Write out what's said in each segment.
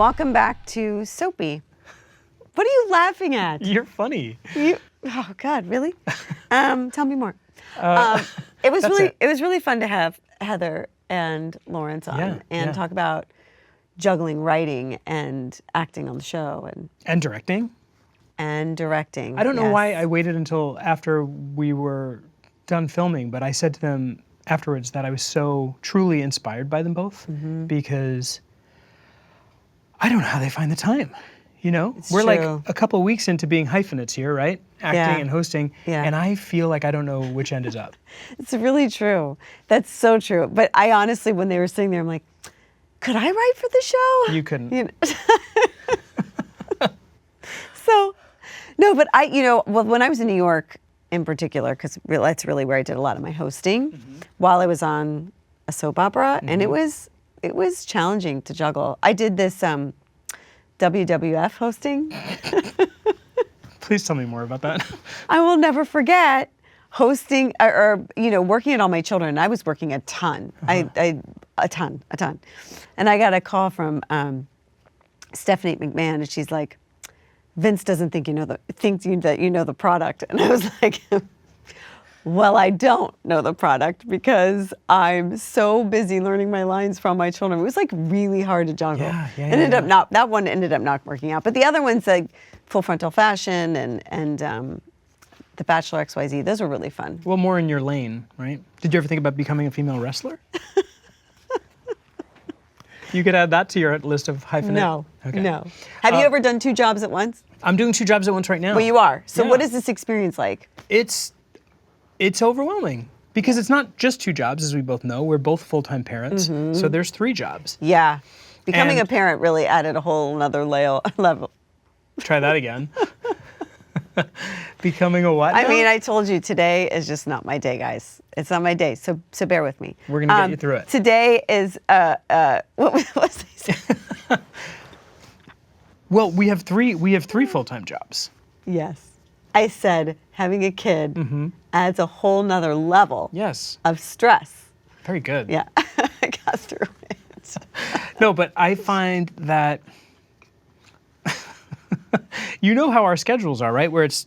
Welcome back to Soapy. What are you laughing at? You're funny. Oh God, really? Tell me more. It was really fun to have Heather and Lawrence on and talk about juggling writing and acting on the show and directing. And directing. I don't know why I waited until after we were done filming, but I said to them afterwards that I was so truly inspired by them both because I don't know how they find the time. You know, we're like a couple of weeks into being hyphenates here, right? Acting and hosting, and I feel like I don't know which end is up. It's really true. That's so true. But I honestly, when they were sitting there, I'm like, could I write for the show? You couldn't. You know? So, no, but when I was in New York in particular, because that's really where I did a lot of my hosting, while I was on a soap opera, and it was challenging to juggle. I did this WWF hosting. Please tell me more about that. I will never forget hosting or working at All My Children. I was working a ton. A ton. And I got a call from Stephanie McMahon, and she's like, Vince doesn't think that you know the product. And I was like, well, I don't know the product because I'm so busy learning my lines from my children. It was like really hard to juggle. That one ended up not working out. But the other ones, like Full Frontal Fashion and The Bachelor XYZ, those were really fun. Well, more in your lane, right? Did you ever think about becoming a female wrestler? You could add that to your list of hyphenate. No. Have you ever done 2 jobs at once? I'm doing 2 jobs at once right now. Well, you are. So what is this experience like? It's overwhelming because it's not just 2 jobs, as we both know. We're both full-time parents, so there's 3 jobs. Yeah. Becoming a parent really added a whole another level. Try that again. Becoming a what now? I mean, I told you today is just not my day, guys. It's not my day, so bear with me. We're gonna get you through it. Today is what was I saying? Well, we have 3 full-time jobs. Yes. I said having a kid adds a whole nother level of stress. Very good. Yeah. I got through it. No, but I find that you know how our schedules are, right? Where it's,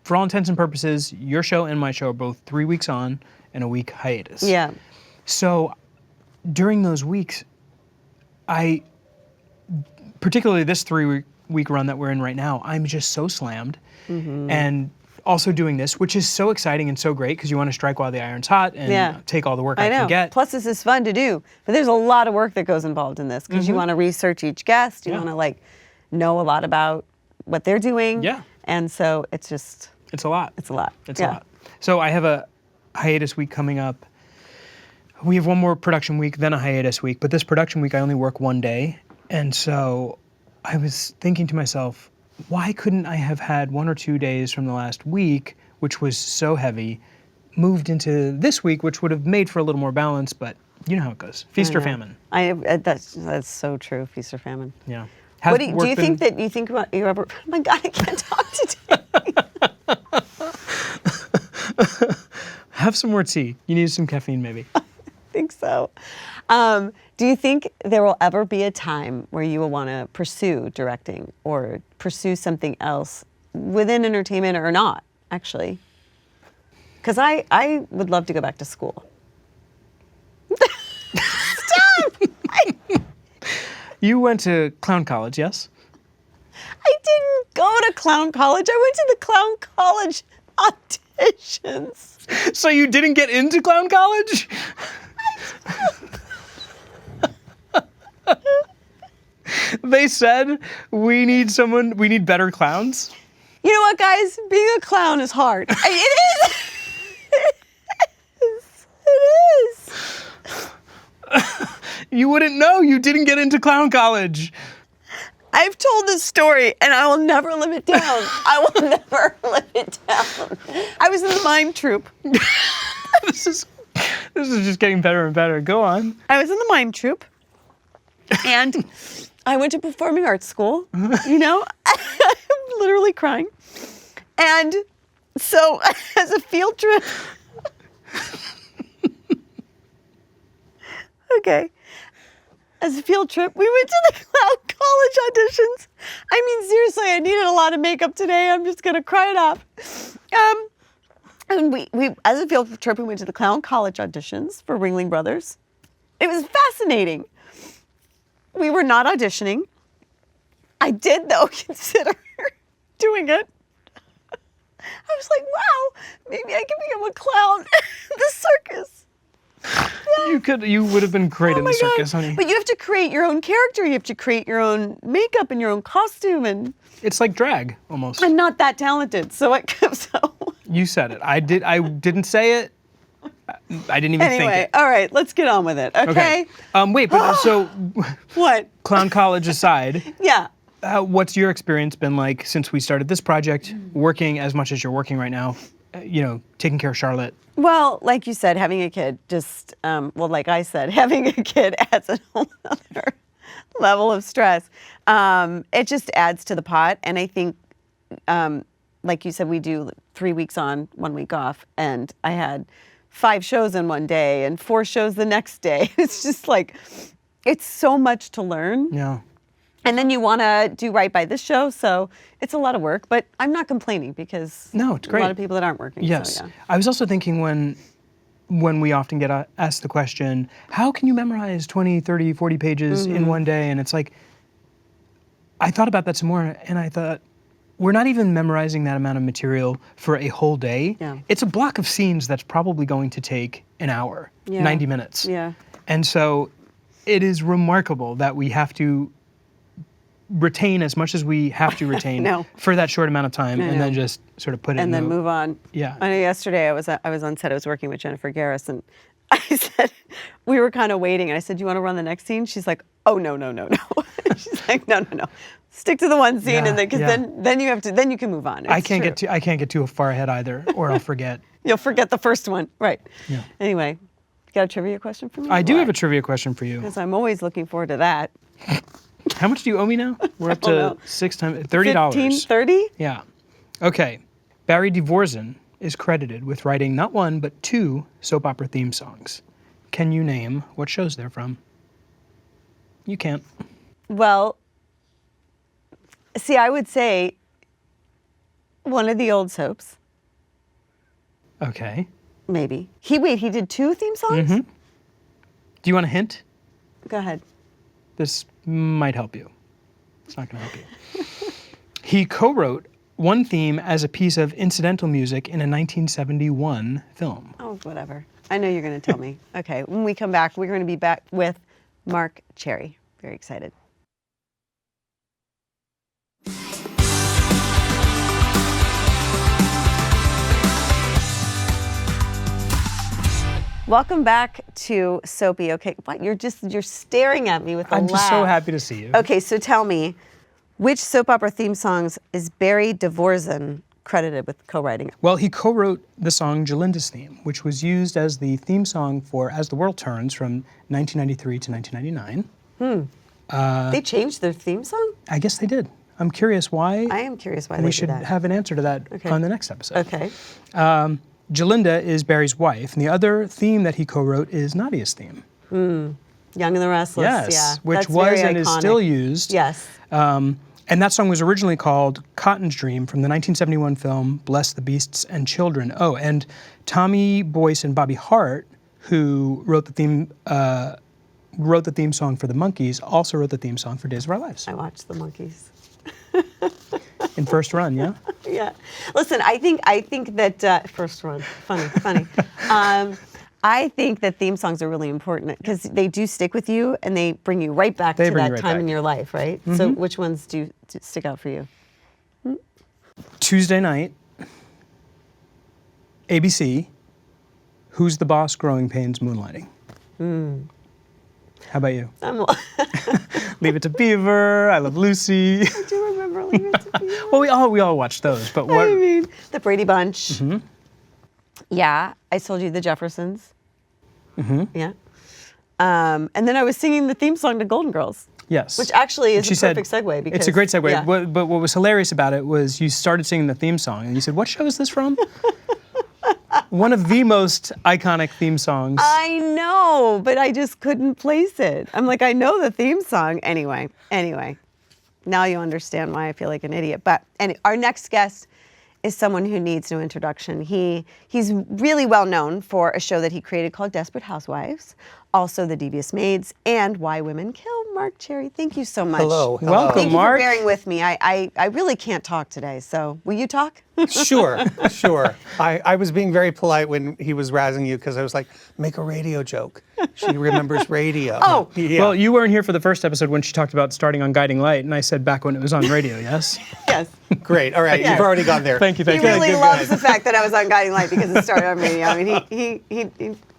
for all intents and purposes, your show and my show are both 3 weeks on and a week hiatus. Yeah. So during those weeks, particularly this 3-week run that we're in right now, I'm just so slammed. And also doing this, which is so exciting and so great because you want to strike while the iron's hot and take all the work I can get. Plus, this is fun to do. But there's a lot of work that goes involved in this because you want to research each guest. You want to know a lot about what they're doing. Yeah. And so it's just... It's a lot. It's a lot. It's a lot. So I have a hiatus week coming up. We have one more production week, then a hiatus week. But this production week, I only work 1 day. And so I was thinking to myself, why couldn't I have had 1 or 2 days from the last week, which was so heavy, moved into this week, which would have made for a little more balance, but you know how it goes. Feast or famine. That's so true, feast or famine. Yeah. Do you think about you ever, oh my God, I can't talk today. Have some more tea. You need some caffeine maybe. I think so. Do you think there will ever be a time where you will want to pursue directing or pursue something else within entertainment or not, actually? Because I would love to go back to school. Stop! You went to clown college, yes? I didn't go to clown college. I went to the clown college auditions. So you didn't get into clown college? They said, we need better clowns. You know what, guys? Being a clown is hard. It is. It is. You wouldn't know. You didn't get into clown college. I've told this story, and I will never live it down. I will never live it down. I was in the mime troupe. This is just getting better and better. Go on. I was in the mime troupe, and I went to performing arts school. I'm literally crying. And so, as a field trip, okay. as a field trip, we went to the Clown College auditions. I mean, seriously, I needed a lot of makeup today. I'm just gonna cry it off. And we as a field trip, we went to the Clown College auditions for Ringling Brothers. It was fascinating. We were not auditioning. I did, though, consider doing it. I was like, wow, maybe I can become a clown in the circus. You would have been great in the circus, honey. But you have to create your own character. You have to create your own makeup and your own costume. And It's like drag, almost. I'm not that talented, so You said it. I didn't say it. I didn't even think Anyway, it. all right, let's get on with it, okay? Wait, but so What? Clown College aside, Yeah. what's your experience been like since we started this project, working as much as you're working right now, taking care of Charlotte? Well, like you said, having a kid just, like I said, having a kid adds a whole other level of stress. It just adds to the pot. And I think, like you said, we do 3 weeks on, 1 week off. And I had 5 shows in one day and 4 shows the next day. It's just like, it's so much to learn. Yeah. And then you want to do right by this show, so it's a lot of work, but I'm not complaining because No, it's great. a lot of people that aren't working. Yes. So, yeah. I was also thinking when we often get asked the question, how can you memorize 20, 30, 40 pages in one day? And it's like, I thought about that some more, and I thought, we're not even memorizing that amount of material for a whole day. Yeah. It's a block of scenes that's probably going to take an hour, Yeah. 90 minutes. Yeah. And so it is remarkable that we have to retain as much as we have to retain know. for that short amount of time, and then just sort of put it And in then the, move on. Yeah. I know yesterday I was on set, I was working with Jennifer Garris, and I said, we were kind of waiting, and I said, you want to run the next scene? She's like, oh, no. She's like, no. Stick to the one scene, Yeah, and then, because yeah. then you can move on. I It's can't true. get too far ahead either, or I'll forget. You'll forget the first one. Right. Yeah. Anyway, you got a trivia question for me? I do have a trivia question for you. Because I'm always looking forward to that. How much do you owe me now? We're up don't to know. $30. 15, 30? Yeah. Okay. Barry Dvorak is credited with writing not one, but 2 soap opera theme songs. Can you name what shows they're from? You can't. Well, see, I would say one of the old soaps, Okay. maybe. He did 2 theme songs? Do you want a hint? Go ahead. This might help you. It's not going to help you. He co-wrote one theme as a piece of incidental music in a 1971 film. Oh, whatever. I know you're going to tell me. Okay, when we come back, we're going to be back with Marc Cherry. Very excited. Welcome back to Soapy. Okay, what? You're staring at me with a I'm just so laugh. happy to see you. Okay, so tell me, which soap opera theme songs is Barry Dvorak credited with co-writing? Well, he co-wrote the song Jolinda's Theme, which was used as the theme song for As the World Turns from 1993 to 1999. They changed their theme song? I guess they did. I'm curious why. I am curious why and they we did should that. have an answer to that Okay. on the next episode. Okay. Jolinda is Barry's wife, and the other theme that he co-wrote is Nadia's theme. Young and the Restless, Yes, yeah. which That's was very and is iconic. still used. Yes. And that song was originally called Cotton's Dream from the 1971 film Bless the Beasts and Children. Oh, and Tommy Boyce and Bobby Hart, who wrote the theme song for the Monkees, also wrote the theme song for Days of Our Lives. I watched the Monkees. In first run, yeah? Yeah. Listen, I think that first run, funny. I think that theme songs are really important because they do stick with you and they bring you right back to bring you that right time back. in your life, right? So which ones do stick out for you? Tuesday night, ABC, Who's the Boss? Growing Pains, Moonlighting. How about you? I Leave It to Beaver, I Love Lucy. do remember Leave It to Beaver. Well, we all watched those, but what? I mean, the Brady Bunch. Yeah, I told you the Jeffersons. Yeah. And then I was singing the theme song to Golden Girls. Yes. Which actually is She a said- perfect segue. Because, It's a great segue. yeah. But what was hilarious about it was you started singing the theme song, and you said, "What show is this from?" One of the most iconic theme songs. I know, but I just couldn't place it. I'm like, I know the theme song. Anyway. Now you understand why I feel like an idiot. But our next guest is someone who needs no introduction. He's really well known for a show that he created called Desperate Housewives, also The Devious Maids, and Why Women Kill. Marc Cherry, thank you so much. Hello. Welcome, Thank you Marc. for bearing with me. I really can't talk today, so will you talk? Sure. I was being very polite when he was razzing you because I was like, make a radio joke. She remembers radio. Oh. Yeah. Well, you weren't here for the first episode when she talked about starting on Guiding Light, and I said back when it was on radio, yes? Yes. Great. All right. Yes. You've already gone there. Thank you. He really loves the fact that I was on Guiding Light because it started on radio. I mean, he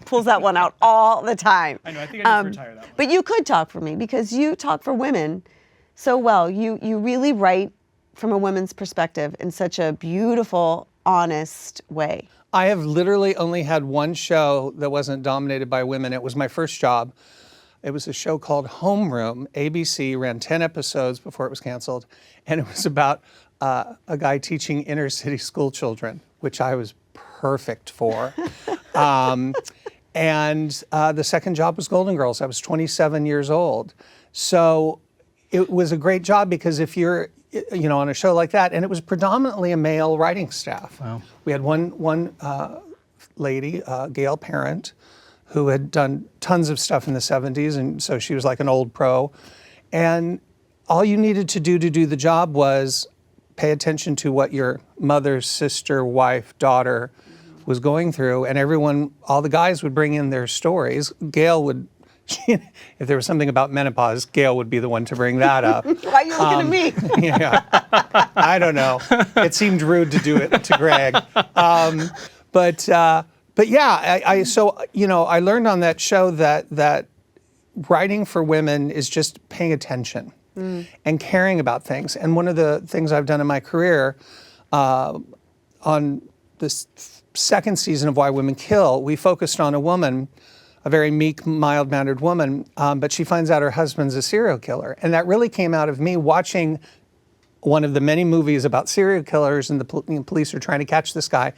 pulls that one out all the time. I know. I think I need to retire that one. But you could talk for me because you talk for women so well. You really write from a woman's perspective in such a beautiful, honest way. I have literally only had one show that wasn't dominated by women. It was my first job. It was a show called Homeroom. ABC ran 10 episodes before it was canceled. And it was about a guy teaching inner city school children, which I was perfect for. And the second job was Golden Girls. I was 27 years old. So it was a great job because if you're, on a show like that, and it was predominantly a male writing staff. Wow. We had one lady, Gail Parent, who had done tons of stuff in the 70s, and so she was like an old pro. And all you needed to do the job was pay attention to what your mother, sister, wife, daughter was going through, and all the guys would bring in their stories. Gail would, if there was something about menopause, Gail would be the one to bring that up. Why are you looking at me? Yeah, I don't know. It seemed rude to do it to Greg. But yeah, I learned on that show that writing for women is just paying attention and caring about things. And one of the things I've done in my career on this second season of Why Women Kill, we focused on a woman, a very meek, mild-mannered woman, but she finds out her husband's a serial killer. And that really came out of me watching one of the many movies about serial killers, and the police are trying to catch this guy.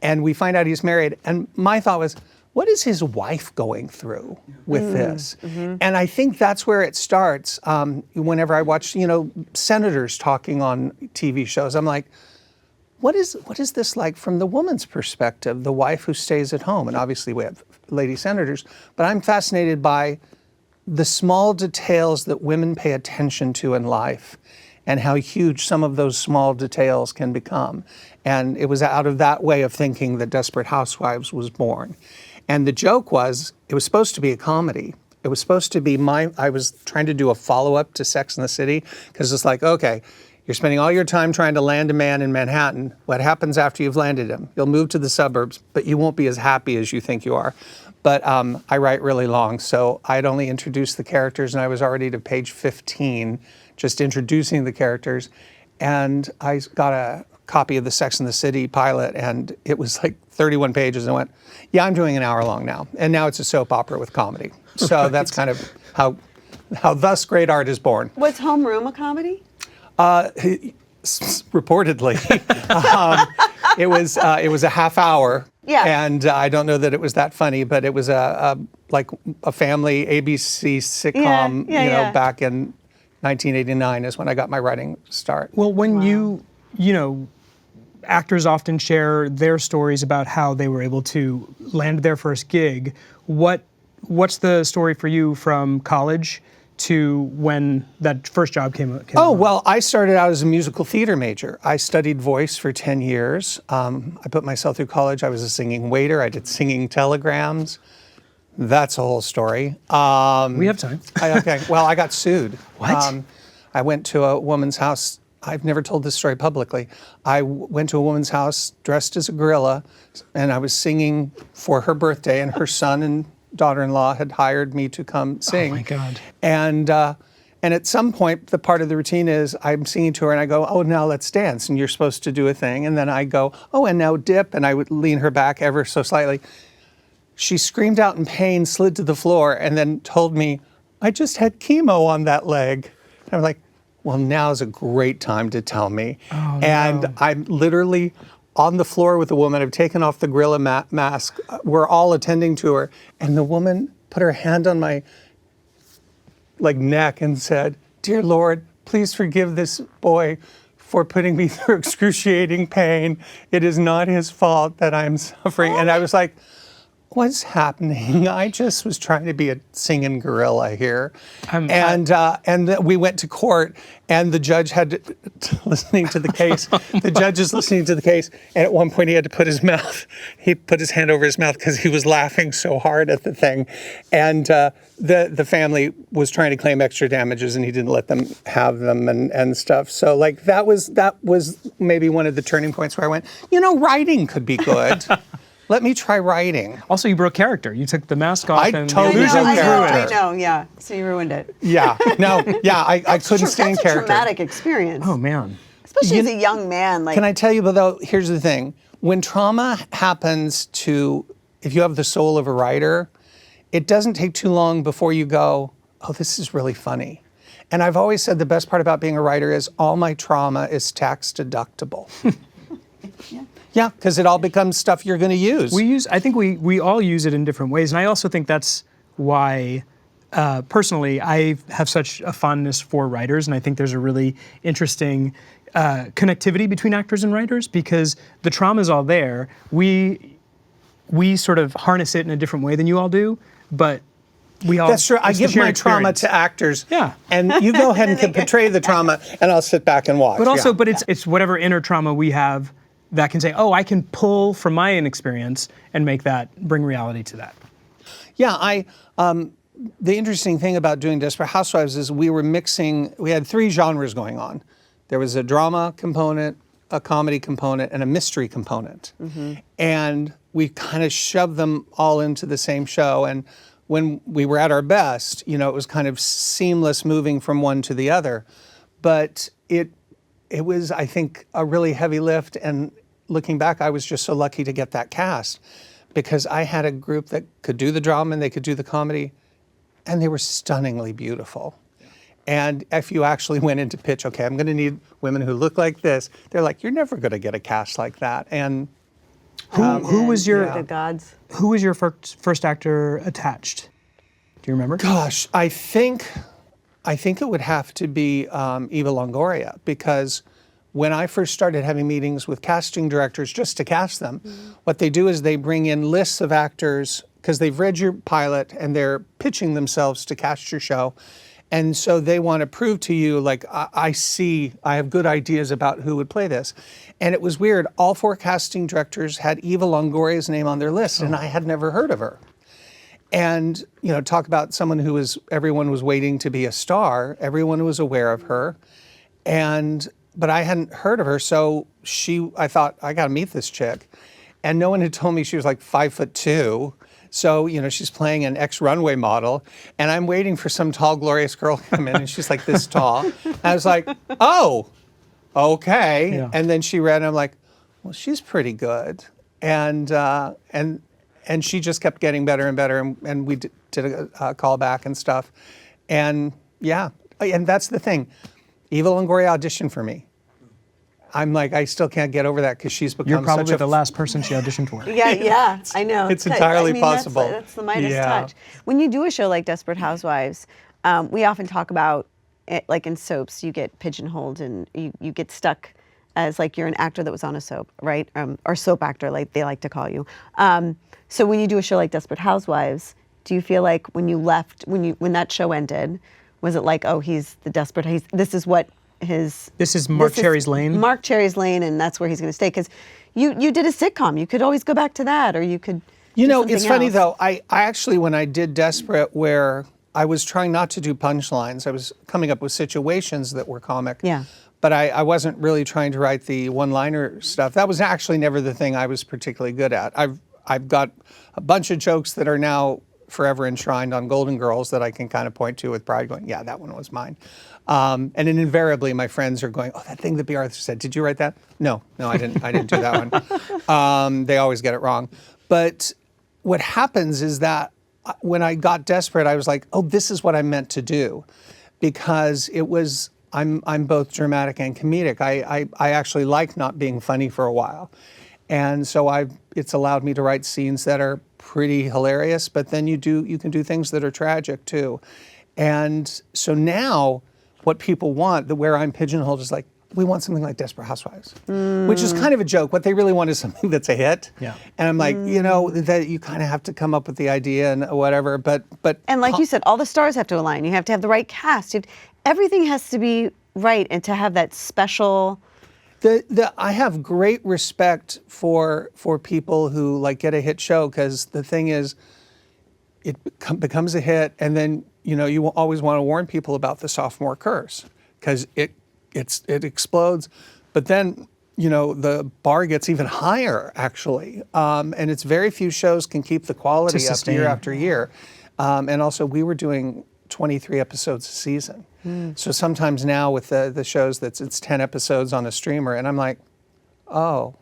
And we find out he's married. And my thought was, what is his wife going through with this? And I think that's where it starts. Whenever I watch, senators talking on TV shows, I'm like, what is this like from the woman's perspective, the wife who stays at home? And obviously we have lady senators, but I'm fascinated by the small details that women pay attention to in life and how huge some of those small details can become. And it was out of that way of thinking that Desperate Housewives was born. And the joke was, it was supposed to be a comedy. It was supposed to be I was trying to do a follow-up to Sex and the City, because it's like, okay, you're spending all your time trying to land a man in Manhattan. What happens after you've landed him? You'll move to the suburbs, but you won't be as happy as you think you are. But I write really long, so I'd only introduced the characters, and I was already to page 15, just introducing the characters. And I got a copy of the Sex and the City pilot, and it was like 31 pages, and I went, yeah, I'm doing an hour long now. And now it's a soap opera with comedy. So that's kind of how thus great art is born. Was Homeroom a comedy? Reportedly. It was a half hour. Yeah. And I don't know that it was that funny, but it was like a family ABC sitcom, back in 1989 is when I got my writing start. Well, when actors often share their stories about how they were able to land their first gig. What's the story for you from college to when that first job came along? Well, I started out as a musical theater major. I studied voice for 10 years. I put myself through college. I was a singing waiter. I did singing telegrams. That's a whole story. We have time. Okay. Well, I got sued. What? I went to a woman's house. I've never told this story publicly. I went to a woman's house dressed as a gorilla, and I was singing for her birthday, and her son and daughter-in-law had hired me to come sing. Oh my God. And at some point, the part of the routine is I'm singing to her and I go, oh, now let's dance. And you're supposed to do a thing. And then I go, oh, and now dip. And I would lean her back ever so slightly. She screamed out in pain, slid to the floor, and then told me, I just had chemo on that leg. And I'm like, well, now's a great time to tell me. Oh, and no. I'm literally on the floor with the woman. I've taken off the gorilla mask. We're all attending to her. And the woman put her hand on my neck and said, "Dear Lord, please forgive this boy for putting me through excruciating pain. It is not his fault that I'm suffering." And I was like, what's happening? I just was trying to be a singing gorilla here. We went to court, and the judge listening to the case. The judge is listening to the case, and at one point he had to put his hand over his mouth because he was laughing so hard at the thing. And the family was trying to claim extra damages, and he didn't let them have them and stuff. So like that was maybe one of the turning points where I went, writing could be good. Let me try writing. Also, you broke character. You took the mask off. I totally broke character. I know, yeah. So you ruined it. Yeah, I couldn't stay in character. That's a traumatic experience. Oh, man. Especially as a young man. Can I tell you, though, here's the thing. When trauma happens if you have the soul of a writer, it doesn't take too long before you go, oh, this is really funny. And I've always said the best part about being a writer is all my trauma is tax deductible. Yeah, because it all becomes stuff you're going to use. I think we all use it in different ways. And I also think that's why, personally, I have such a fondness for writers. And I think there's a really interesting connectivity between actors and writers because the trauma is all there. We sort of harness it in a different way than you all do, but we all. That's true. I give my trauma to actors. Yeah. And you go ahead and portray the trauma, and I'll sit back and watch. But also, it's whatever inner trauma we have that can say, oh, I can pull from my own experience and bring reality to that. Yeah, the interesting thing about doing Desperate Housewives is we had 3 genres going on. There was a drama component, a comedy component, and a mystery component. Mm-hmm. And we kind of shoved them all into the same show. And when we were at our best, it was kind of seamless moving from one to the other. But it was, I think, a really heavy lift. And looking back, I was just so lucky to get that cast because I had a group that could do the drama and they could do the comedy, and they were stunningly beautiful. Yeah. And if you actually went into pitch, okay, I'm going to need women who look like this, they're like, you're never going to get a cast like that. And who was your the gods? Who was your first actor attached? Do you remember? Gosh, I think it would have to be Eva Longoria, because when I first started having meetings with casting directors just to cast them, what they do is they bring in lists of actors because they've read your pilot and they're pitching themselves to cast your show. And so they want to prove to you, like, I have good ideas about who would play this. And it was weird. All 4 casting directors had Eva Longoria's name on their list, and I had never heard of her. And, talk about someone everyone was waiting to be a star. Everyone was aware of her. But I hadn't heard of her. So I thought, I got to meet this chick. And no one had told me she was like 5'2". So, she's playing an ex-runway model. And I'm waiting for some tall, glorious girl to come in. And she's like this tall. And I was like, oh, okay. Yeah. And then she read, and I'm like, well, she's pretty good. And she just kept getting better and better, and we did a callback and stuff. And yeah, and that's the thing. Eva Longoria auditioned for me. I'm like, I still can't get over that because she's become You're probably such a... the last person she auditioned for. Yeah, I know. It's entirely possible. That's the Midas touch. When you do a show like Desperate Housewives, we often talk about it, like in soaps, you get pigeonholed and you get stuck as like you're an actor that was on a soap, right? Or soap actor, like they like to call you. So when you do a show like Desperate Housewives, do you feel like when you left, when that show ended, was it like, oh, he's the desperate, this is Marc Cherry's lane? Marc Cherry's lane, and that's where he's going to stay. Because you did a sitcom. You could always go back to that, or you could it's funny, though. I actually, when I did Desperate, where I was trying not to do punchlines, I was coming up with situations that were comic. Yeah. But I wasn't really trying to write the one-liner stuff. That was actually never the thing I was particularly good at. I've got a bunch of jokes that are now forever enshrined on Golden Girls that I can kind of point to with pride going, yeah, that one was mine. And then invariably my friends are going, oh, that thing that B. Arthur said, did you write that? No, I didn't do that one. They always get it wrong. But what happens is that when I got Desperate, I was like, oh, this is what I meant to do. Because I'm both dramatic and comedic. I actually like not being funny for a while. And so it's allowed me to write scenes that are pretty hilarious, but then you can do things that are tragic too. And so now what people want, where I'm pigeonholed, is like, we want something like Desperate Housewives, which is kind of a joke. What they really want is something that's a hit. Yeah. And I'm like, that you kind of have to come up with the idea and whatever, but And like you said, all the stars have to align. You have to have the right cast. Everything has to be right, and to have that special. I have great respect for people who like get a hit show, because the thing is, it becomes a hit, and then you will always want to warn people about the sophomore curse, because it explodes, but then the bar gets even higher actually, and it's very few shows can keep the quality up year after year, and also we were doing 23 episodes a season. So sometimes now with the shows it's 10 episodes on a streamer, and I'm like, oh,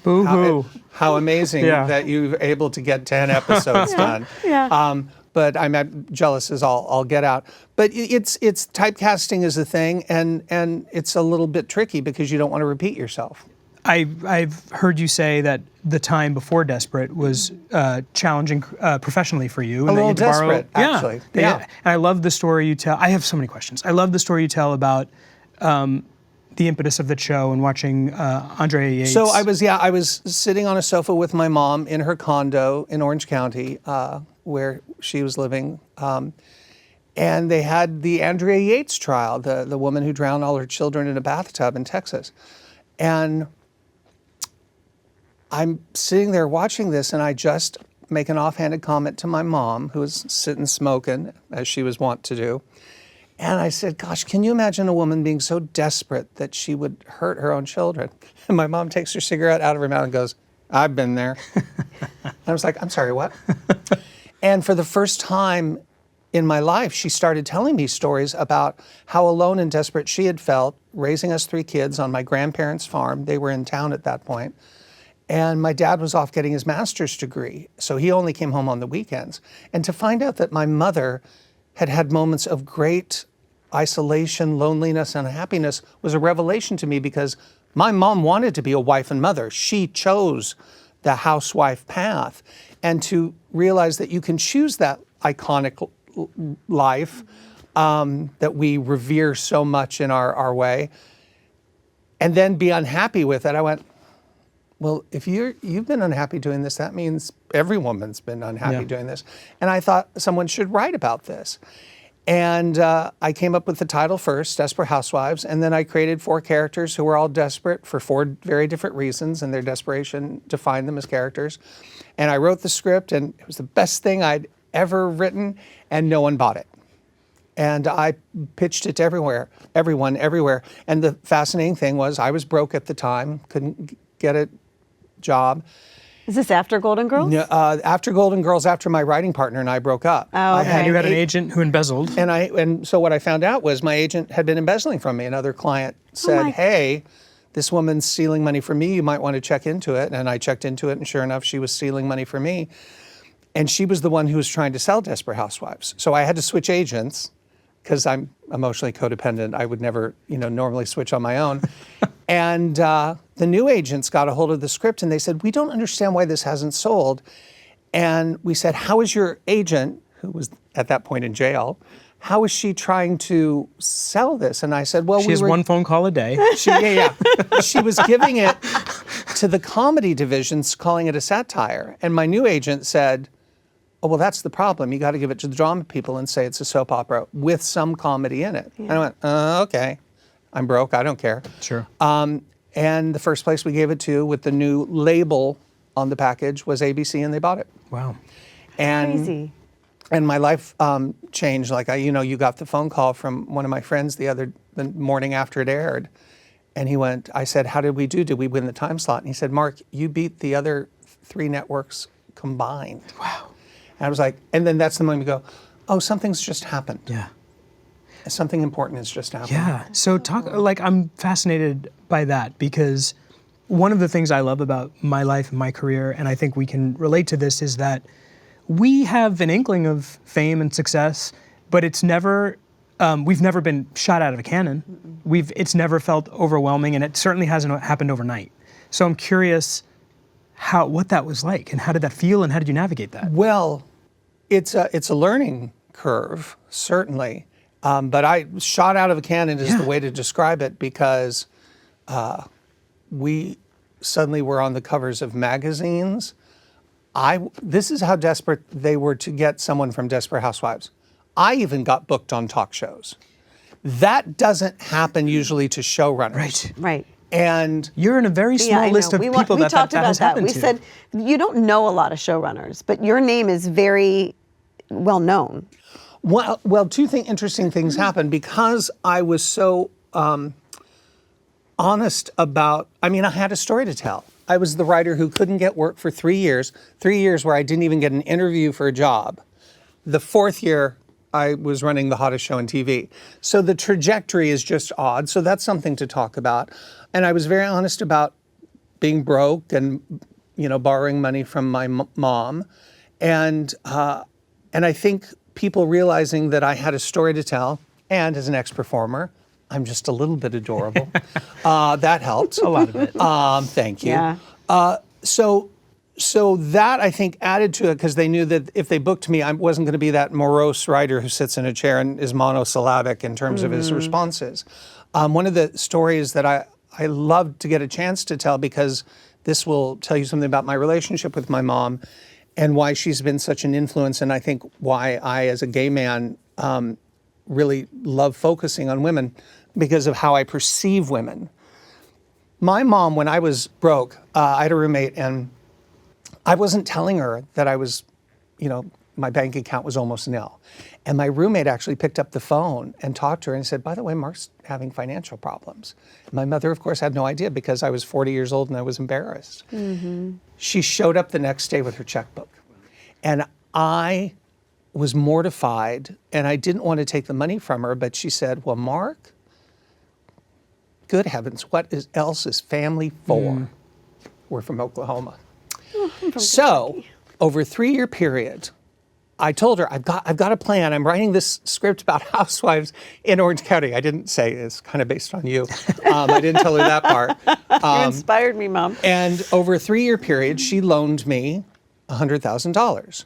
boo-hoo. How amazing that you're able to get 10 episodes done. Yeah. But I'm jealous as all get out. But it's typecasting is a thing, and it's a little bit tricky because you don't want to repeat yourself. I've heard you say that the time before Desperate was challenging professionally for you. A little desperate, actually. Yeah. And I love the story you tell. I have so many questions. I love the story you tell about the impetus of the show and watching Andrea Yates. So I was sitting on a sofa with my mom in her condo in Orange County, where she was living, and they had the Andrea Yates trial, the woman who drowned all her children in a bathtub in Texas. And I'm sitting there watching this, and I just make an offhanded comment to my mom, who was sitting smoking, as she was wont to do. And I said, gosh, can you imagine a woman being so desperate that she would hurt her own children? And my mom takes her cigarette out of her mouth and goes, I've been there. And I was like, I'm sorry, what? And for the first time in my life, she started telling me stories about how alone and desperate she had felt raising us 3 kids on my grandparents' farm. They were in town at that point. And my dad was off getting his master's degree, so he only came home on the weekends. And to find out that my mother had had moments of great isolation, loneliness, and unhappiness was a revelation to me, because my mom wanted to be a wife and mother. She chose the housewife path. And to realize that you can choose that iconic life that we revere so much in our way, and then be unhappy with it, I went, well, if you've been unhappy doing this, that means every woman's been unhappy doing this. And I thought someone should write about this. And I came up with the title first, Desperate Housewives, and then I created 4 characters who were all desperate for 4 very different reasons, and their desperation defined them as characters. And I wrote the script, and it was the best thing I'd ever written, and no one bought it. And I pitched it to everyone, everywhere. And the fascinating thing was I was broke at the time, couldn't get a job. Is this after Golden Girls? After Golden Girls, after my writing partner and I broke up. Oh, okay. And you had an agent who embezzled. And so what I found out was my agent had been embezzling from me. Another client said, hey, this woman's stealing money from me. You might want to check into it. And I checked into it, and sure enough, she was stealing money from me. And she was the one who was trying to sell Desperate Housewives. So I had to switch agents, because I'm emotionally codependent. I would never, normally switch on my own. And the new agents got a hold of the script, and they said, we don't understand why this hasn't sold. And we said, how is your agent, who was at that point in jail, how is she trying to sell this? And I said, well, she has one phone call a day. She was giving it to the comedy divisions, calling it a satire. And my new agent said, oh, well, that's the problem. You got to give it to the drama people and say it's a soap opera with some comedy in it. And I went, okay. I'm broke. I don't care. Sure. And the first place we gave it to with the new label on the package was ABC, and they bought it. Wow. And, Crazy. And my life changed. Like, you got the phone call from one of my friends the morning after it aired. And he went, I said, how did we do? Did we win the time slot? And he said, Mark, you beat the other 3 networks combined. Wow. And I was like, and then that's the moment you go, oh, something's just happened. Yeah. Something important has just happened. Yeah. So I'm fascinated by that, because one of the things I love about my life and my career, and I think we can relate to this, is that we have an inkling of fame and success, but it's never, we've never been shot out of a cannon. It's never felt overwhelming, and it certainly hasn't happened overnight. So I'm curious, what that was like, and how did that feel, and how did you navigate that? Well, it's a learning curve, certainly. But I shot out of a cannon is the way to describe it, because we suddenly were on the covers of magazines. This is how desperate they were to get someone from Desperate Housewives. I even got booked on talk shows. That doesn't happen usually to showrunners. Right. Right. And You're in a very small I list know. of We people that talked that about has that. happened We to. said you don't know a lot of showrunners, but your name is very well known. well, two interesting things happened because I was so honest about, I had a story to tell. I was the writer who couldn't get work for 3 years where I didn't even get an interview for a job. The 4th year, I was running the hottest show on TV. So the trajectory is just odd. So that's something to talk about. And I was very honest about being broke and, borrowing money from my mom. And I think people realizing that I had a story to tell, and as an ex-performer, I'm just a little bit adorable. That helped. A lot of it. Thank you. Yeah. So that, I think, added to it, because they knew that if they booked me, I wasn't going to be that morose writer who sits in a chair and is monosyllabic in terms of his responses. One of the stories that I loved to get a chance to tell, because this will tell you something about my relationship with my mom and why she's been such an influence, and I think why I, as a gay man, really love focusing on women, because of how I perceive women. My mom, when I was broke, I had a roommate, and I wasn't telling her that I was, my bank account was almost nil. And my roommate actually picked up the phone and talked to her and said, by the way, Marc's having financial problems. And my mother, of course, had no idea, because I was 40 years old and I was embarrassed. Mm-hmm. She showed up the next day with her checkbook. And I was mortified, and I didn't want to take the money from her, but she said, well, Marc, good heavens, what else is family for? We're from Oklahoma. So, over a 3-year period, I told her, I've got a plan. I'm writing this script about housewives in Orange County. I didn't say it's kind of based on you. I didn't tell her that part. You inspired me, Mom. And over a 3-year period, she loaned me $100,000.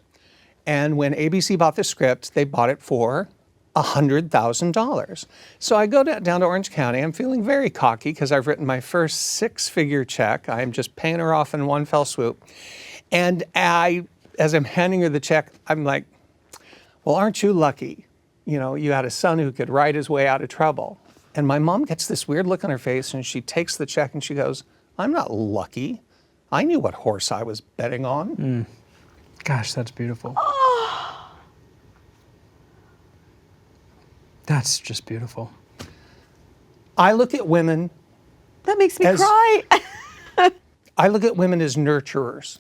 And when ABC bought the script, they bought it for $100,000. So I go down to Orange County. I'm feeling very cocky because I've written my first 6-figure check. I'm just paying her off in one fell swoop. And as I'm handing her the check, I'm like, well, aren't you lucky? You had a son who could write his way out of trouble. And my mom gets this weird look on her face, and she takes the check and she goes, I'm not lucky. I knew what horse I was betting on. Gosh, that's beautiful. That's just beautiful. I look at women. That makes me cry. I look at women as nurturers.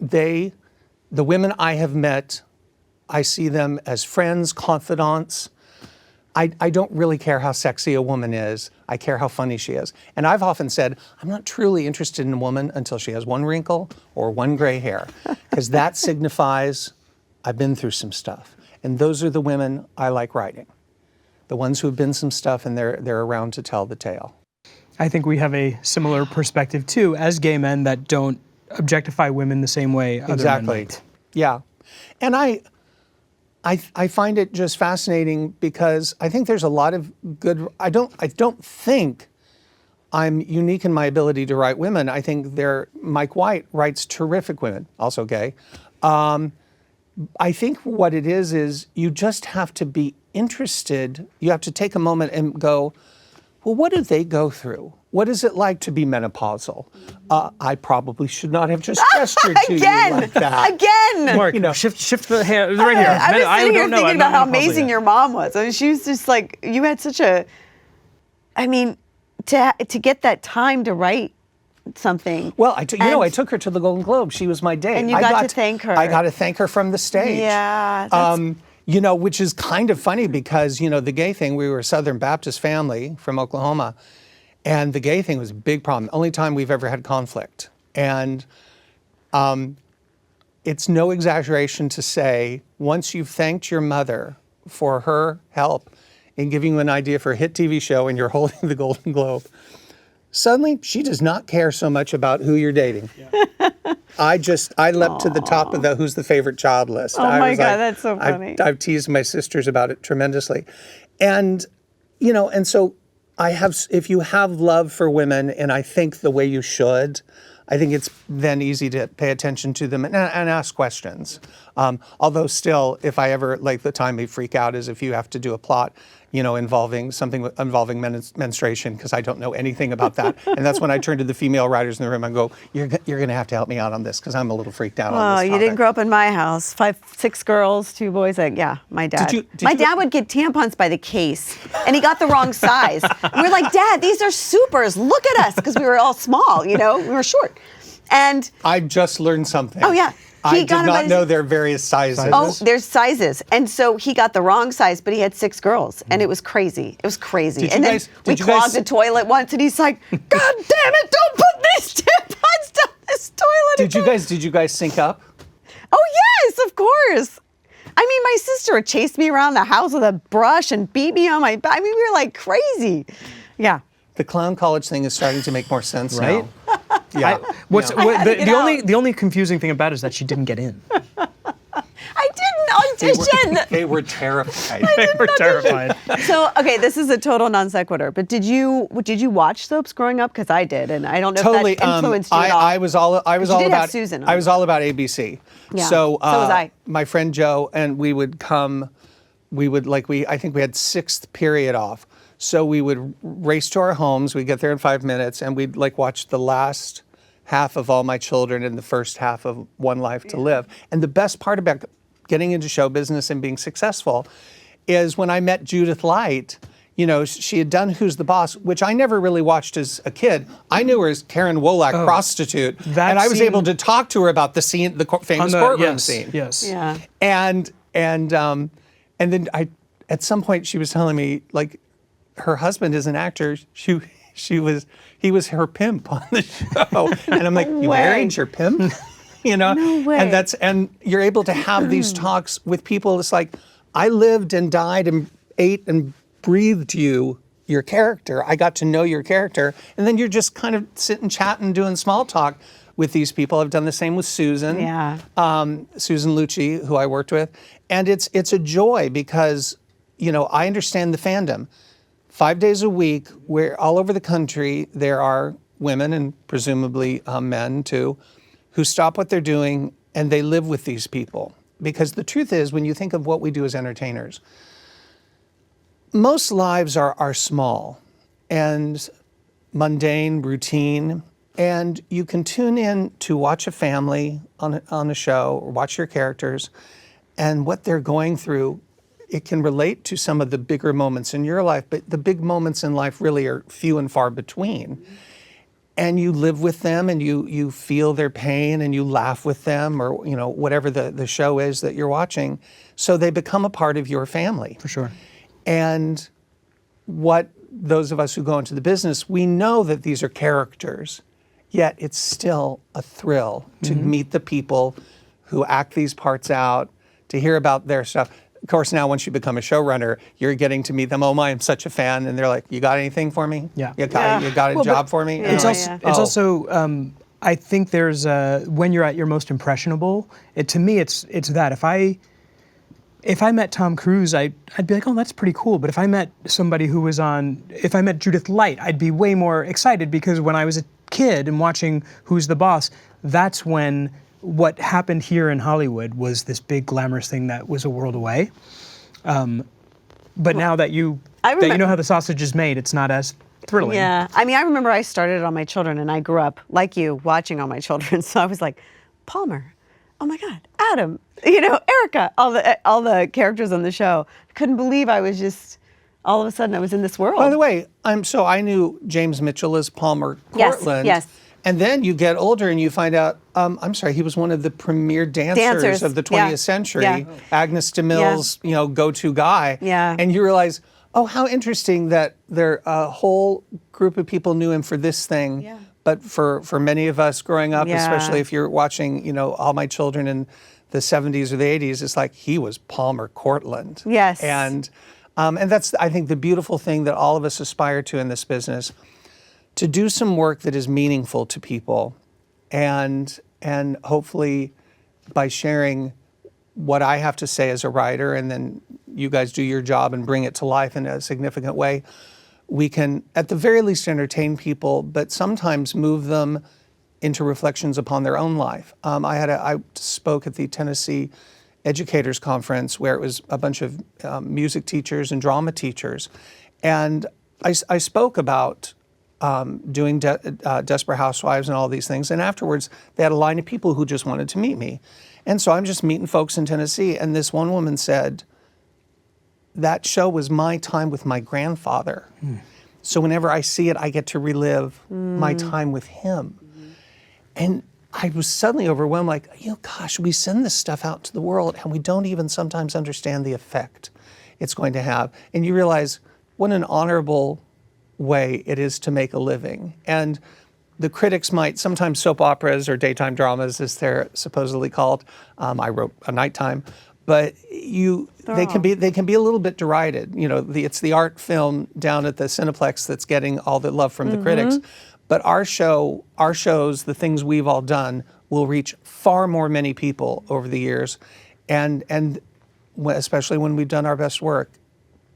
The women I have met, I see them as friends, confidants. I don't really care how sexy a woman is. I care how funny she is. And I've often said, I'm not truly interested in a woman until she has one wrinkle or one gray hair, because that signifies I've been through some stuff. And those are the women I like writing. The ones who have been some stuff, and they're around to tell the tale. I think we have a similar perspective too, as gay men that don't objectify women the same way other men might. Yeah. And I find it just fascinating, because I think there's a lot of good, I don't think I'm unique in my ability to write women. I think Mike White writes terrific women, also gay. I think what it is you just have to be interested. You have to take a moment and go, well, what do they go through? What is it like to be menopausal? I probably should not have just gestured to you like that. Again! Marc, shift the hand right here. I was sitting here thinking about how amazing yet. your mom was. I mean, she was just like, you had such a, to get that time to write something. Well, I took her to the Golden Globe. She was my date. And you got to thank her. I got to thank her from the stage. Yeah. That's, which is kind of funny, because, the gay thing, we were a Southern Baptist family from Oklahoma, and the gay thing was a big problem. Only time we've ever had conflict. And it's no exaggeration to say, once you've thanked your mother for her help in giving you an idea for a hit TV show and you're holding the Golden Globe, Suddenly, she does not care so much about who you're dating. I leapt to the top of the who's the favorite child list. Oh my God, that's so funny. I've teased my sisters about it tremendously. And, and so if you have love for women, and I think the way you should, I think it's then easy to pay attention to them and ask questions. Although still, if I ever, like the time I freak out is if you have to do a plot, involving menstruation, because I don't know anything about that. And that's when I turn to the female writers in the room and go, you're going to have to help me out on this because I'm a little freaked out on this topic. You didn't grow up in my house. 6 girls, 2 boys. My dad. My dad would get tampons by the case, and he got the wrong size. And we were like, Dad, these are supers. Look at us, because we were all small, we were short. And I just learned something. Oh, yeah. I did not know there are various sizes. Oh, there's sizes. And so he got the wrong size, but he had 6 girls, and it was crazy. It was crazy. And then we clogged the toilet once, and he's like, God damn it, don't put these tampons down this toilet again. Did you guys sync up? Oh, yes, of course. I mean, my sister would chase me around the house with a brush and beat me on my back. I mean, we were like crazy. Yeah. The clown college thing is starting to make more sense right? now. Yeah. The only confusing thing about it is that she didn't get in. I didn't audition. They were terrified. They were terrified. So, okay, this is a total non sequitur, but did you watch soaps growing up? Because I did, and I don't know Totally. if that influenced you at all. I was all about Susan. I was all about ABC. Yeah. So was I. My friend Joe and we would come. I think we had 6th period off. So we would race to our homes. We'd get there in 5 minutes, and we'd watch the last half of All My Children and the first half of One Life to Live. And the best part about getting into show business and being successful is when I met Judith Light. She had done Who's the Boss, which I never really watched as a kid. I knew her as Karen Wolak, prostitute, and I was able to talk to her about the scene, the famous courtroom scene. Yes. Yeah. And then at some point she was telling me her husband is an actor. He was her pimp on the show, and I'm like, you married your pimp, No way. And you're able to have these talks with people. It's like, I lived and died and ate and breathed your character. I got to know your character, and then you're just kind of sitting, chatting, doing small talk with these people. I've done the same with Susan, Susan Lucci, who I worked with, and it's a joy because I understand the fandom. 5 days a week, where all over the country there are women and presumably men too, who stop what they're doing and they live with these people. Because the truth is, when you think of what we do as entertainers, most lives are small and mundane, routine, and you can tune in to watch a family on a show or watch your characters, and what they're going through. It can relate to some of the bigger moments in your life, but the big moments in life really are few and far between. And you live with them, and you feel their pain, and you laugh with them, or whatever the show is that you're watching. So they become a part of your family. For sure. And what those of us who go into the business, we know that these are characters, yet it's still a thrill to meet the people who act these parts out, to hear about their stuff. Of course, now once you become a showrunner, you're getting to meet them. Oh my, I'm such a fan, and they're like, "You got anything for me? Yeah. You got a job for me?" It's also I think there's when you're at your most impressionable. To me, it's that if I met Tom Cruise, I'd be like, oh, that's pretty cool. But if I met somebody if I met Judith Light, I'd be way more excited, because when I was a kid and watching Who's the Boss, that's when what happened here in Hollywood was this big glamorous thing that was a world away. But now that you know how the sausage is made, it's not as thrilling. Yeah, I mean, I remember I started On My Children, and I grew up like you watching On My Children. So I was like, Palmer, oh my God, Adam, Erica, all the characters on the show. I couldn't believe I was just all of a sudden I was in this world. By the way, I knew James Mitchell as Palmer Courtland. Yes. And then you get older and you find out, he was one of the premier dancers of the 20th century. Yeah. Agnes DeMille's, go-to guy. Yeah. And you realize, oh, how interesting that a whole group of people knew him for this thing. Yeah. But for many of us growing up, especially if you're watching, All My Children in the 70s or the 80s, it's like he was Palmer Courtland. And that's, I think, the beautiful thing that all of us aspire to in this business, to do some work that is meaningful to people, and hopefully by sharing what I have to say as a writer, and then you guys do your job and bring it to life in a significant way, we can at the very least entertain people, but sometimes move them into reflections upon their own life. I spoke at the Tennessee Educators Conference, where it was a bunch of music teachers and drama teachers, and I spoke about doing Desperate Housewives and all these things, and afterwards they had a line of people who just wanted to meet me. And so I'm just meeting folks in Tennessee, and this one woman said, that show was my time with my grandfather. So whenever I see it, I get to relive my time with him. And I was suddenly overwhelmed, like, gosh, we send this stuff out to the world and we don't even sometimes understand the effect it's going to have. And you realize what an honorable way it is to make a living. And the critics might, sometimes soap operas or daytime dramas, as they're supposedly called, I wrote a nighttime, but they can be a little bit derided. It's the art film down at the Cineplex that's getting all the love from the critics. But our shows, the things we've all done, will reach far more many people over the years, and especially when we've done our best work,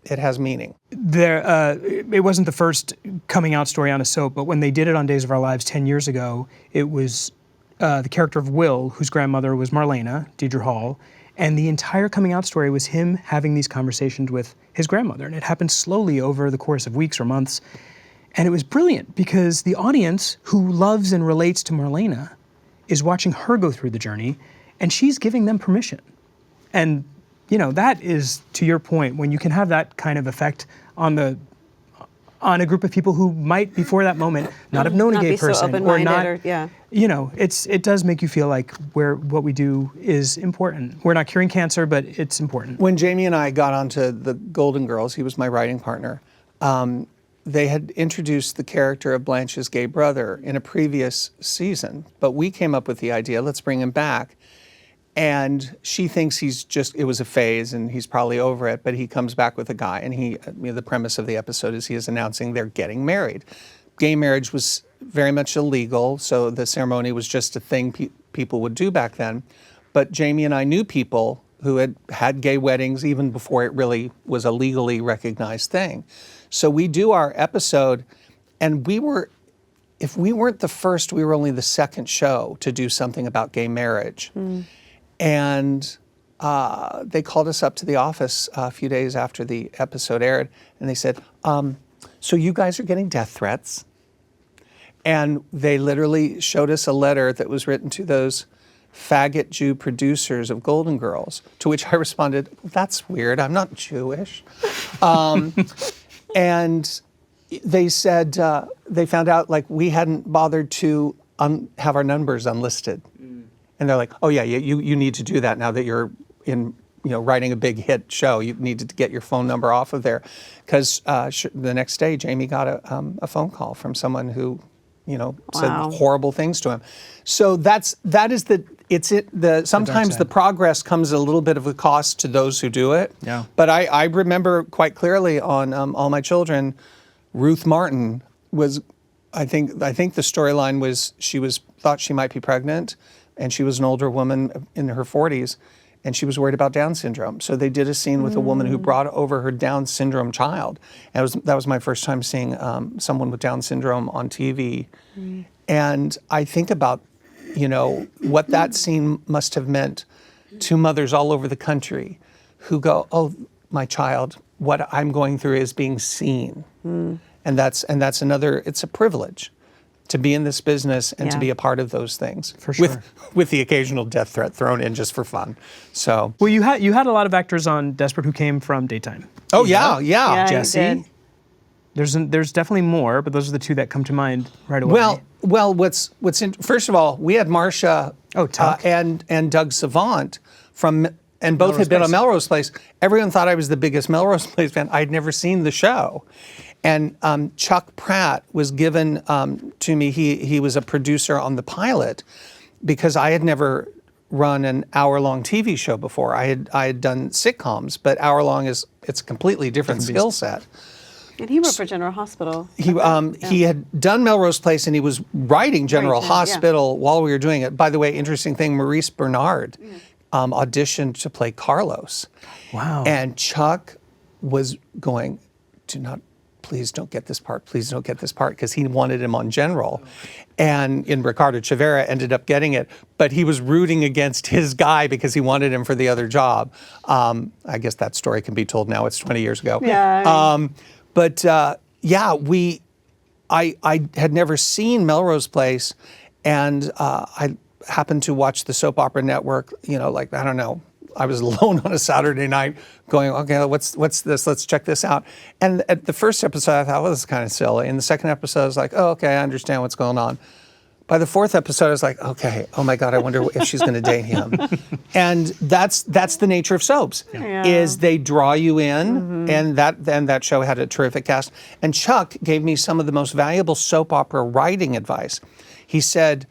it has meaning. It wasn't the first coming out story on a soap, but when they did it on Days of Our Lives 10 years ago, it was the character of Will, whose grandmother was Marlena, Deidre Hall, and the entire coming out story was him having these conversations with his grandmother, and it happened slowly over the course of weeks or months, and it was brilliant because the audience who loves and relates to Marlena is watching her go through the journey, and she's giving them permission. And that is, to your point, when you can have that kind of effect on a group of people who might, before that moment, not have known a gay person, or not. It does make you feel like what we do is important. We're not curing cancer, but it's important. When Jamie and I got onto the Golden Girls, he was my writing partner. They had introduced the character of Blanche's gay brother in a previous season, but we came up with the idea, let's bring him back. And she thinks it was a phase and he's probably over it, but he comes back with a guy, and the premise of the episode is he is announcing they're getting married. Gay marriage was very much illegal, so the ceremony was just a thing people would do back then. But Jamie and I knew people who had gay weddings even before it really was a legally recognized thing. So we do our episode, and if we weren't the first, we were only the second show to do something about gay marriage. And they called us up to the office a few days after the episode aired, and they said, so you guys are getting death threats? And they literally showed us a letter that was written to those faggot Jew producers of Golden Girls, to which I responded, that's weird, I'm not Jewish. And they said, they found out like we hadn't bothered to have our numbers unlisted. And they're like, oh yeah, you need to do that now that you're writing a big hit show. You need to get your phone number off of there. Because the next day, Jamie got a phone call from someone who, said horrible things to him. So sometimes the progress comes at a little bit of a cost to those who do it. Yeah. But I remember quite clearly on All My Children, Ruth Martin was, I think the storyline was thought she might be pregnant, and she was an older woman in her 40s, and she was worried about Down syndrome. So they did a scene with a woman who brought over her Down syndrome child. And that was my first time seeing someone with Down syndrome on TV. And I think about, what that scene must have meant to mothers all over the country who go, oh, my child, what I'm going through is being seen. And that's another, it's a privilege to be in this business and to be a part of those things. For sure. With the occasional death threat thrown in just for fun. So. Well, you had a lot of actors on Desperate who came from daytime. Oh yeah. Jesse. There's definitely more, but those are the two that come to mind right away. Well, first of all, we had Marcia Tuck. and Doug Savant and both had been on Melrose Place. Everyone thought I was the biggest Melrose Place fan. I'd never seen the show. And Chuck Pratt was given to me. He was a producer on the pilot because I had never run an hour-long TV show before. I had done sitcoms, but hour-long it's a completely different skill set. And he wrote for General Hospital. He had done Melrose Place, and he was writing General Hospital while we were doing it. By the way, interesting thing, Maurice Bernard auditioned to play Carlos. Wow. And Chuck was going, please don't get this part, please don't get this part, because he wanted him on General. And Ricardo Chavera ended up getting it, but he was rooting against his guy because he wanted him for the other job. I guess that story can be told now, it's 20 years ago. Yeah. I had never seen Melrose Place, and I happened to watch the Soap Opera Network, I don't know, I was alone on a Saturday night going, okay, what's this? Let's check this out. And at the first episode, I thought, well, this is kind of silly. And the second episode, I was like, oh, okay, I understand what's going on. By the fourth episode, I was like, okay, oh my God, I wonder if she's going to date him. And that's the nature of soaps, is they draw you in, and that show had a terrific cast. And Chuck gave me some of the most valuable soap opera writing advice. He said,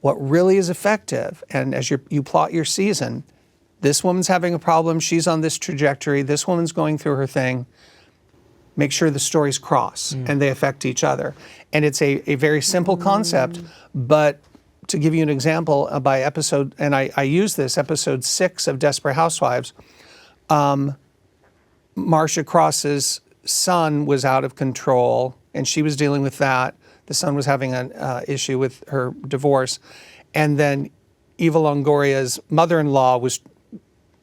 what really is effective, and as you plot your season, this woman's having a problem, she's on this trajectory, this woman's going through her thing, make sure the stories cross and they affect each other. And it's a very simple concept, but to give you an example, by episode, and I use this, episode 6 of Desperate Housewives, Marcia Cross's son was out of control, and she was dealing with that. The son was having an issue with her divorce. And then Eva Longoria's mother-in-law was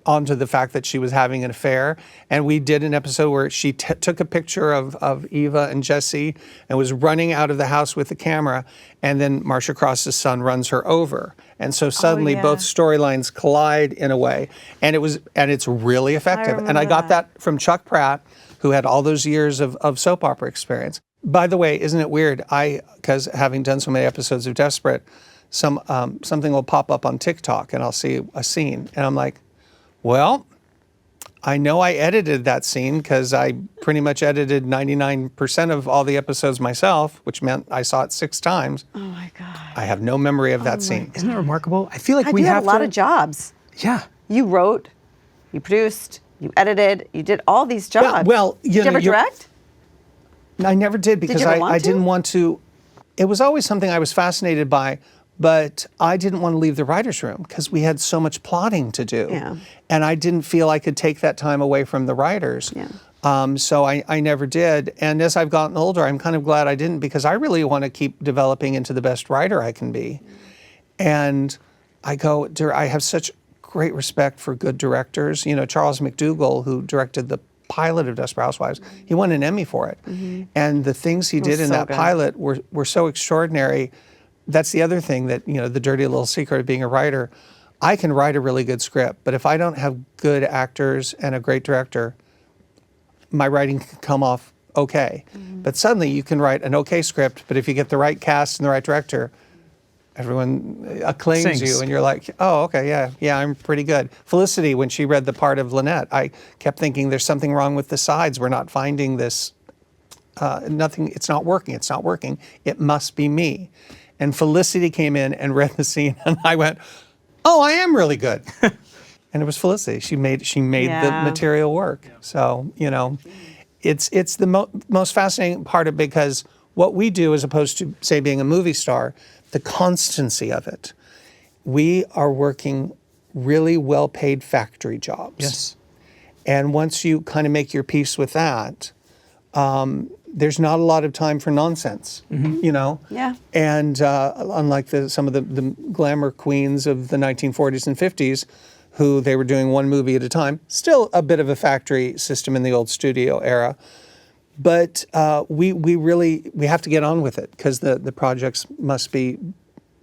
onto the fact that she was having an affair. And we did an episode where she took a picture of Eva and Jesse and was running out of the house with the camera. And then Marcia Cross's son runs her over. And so suddenly both storylines collide in a way. And it's really effective. And I got that from Chuck Pratt, who had all those years of soap opera experience. By the way, isn't it weird? Because having done so many episodes of Desperate, something will pop up on TikTok and I'll see a scene. And I'm like, well, I know I edited that scene because I pretty much edited 99% of all the episodes myself, which meant I saw it 6 times. Oh my God. I have no memory of that scene. Isn't that remarkable? I feel like we you have a lot of jobs. Yeah. You wrote, you produced, you edited, you did all these jobs. Well, did you ever direct? I never did because I didn't want to. It was always something I was fascinated by, but I didn't want to leave the writer's room because we had so much plotting to do. Yeah. And I didn't feel I could take that time away from the writers. Yeah. So I never did. And as I've gotten older, I'm kind of glad I didn't because I really want to keep developing into the best writer I can be. And I have such great respect for good directors. Charles McDougall, who directed the pilot of Desperate Housewives, he won an Emmy for it. And the things he did in that pilot were so extraordinary. That's the other thing that, the dirty little secret of being a writer. I can write a really good script, but if I don't have good actors and a great director, my writing can come off okay. But suddenly you can write an okay script, but if you get the right cast and the right director, everyone acclaims you and you're like, oh, okay, yeah, I'm pretty good. Felicity, when she read the part of Lynette, I kept thinking there's something wrong with the sides. We're not finding this, it's not working. It must be me. And Felicity came in and read the scene and I went, oh, I am really good. And it was Felicity. She made the material work. So, it's the most fascinating part of because what we do as opposed to, say, being a movie star, the constancy of it. We are working really well-paid factory jobs. Yes. And once you kind of make your peace with that, there's not a lot of time for nonsense, Yeah. And unlike some of the glamour queens of the 1940s and 50s, who they were doing one movie at a time, still a bit of a factory system in the old studio era. But we have to get on with it because the projects must be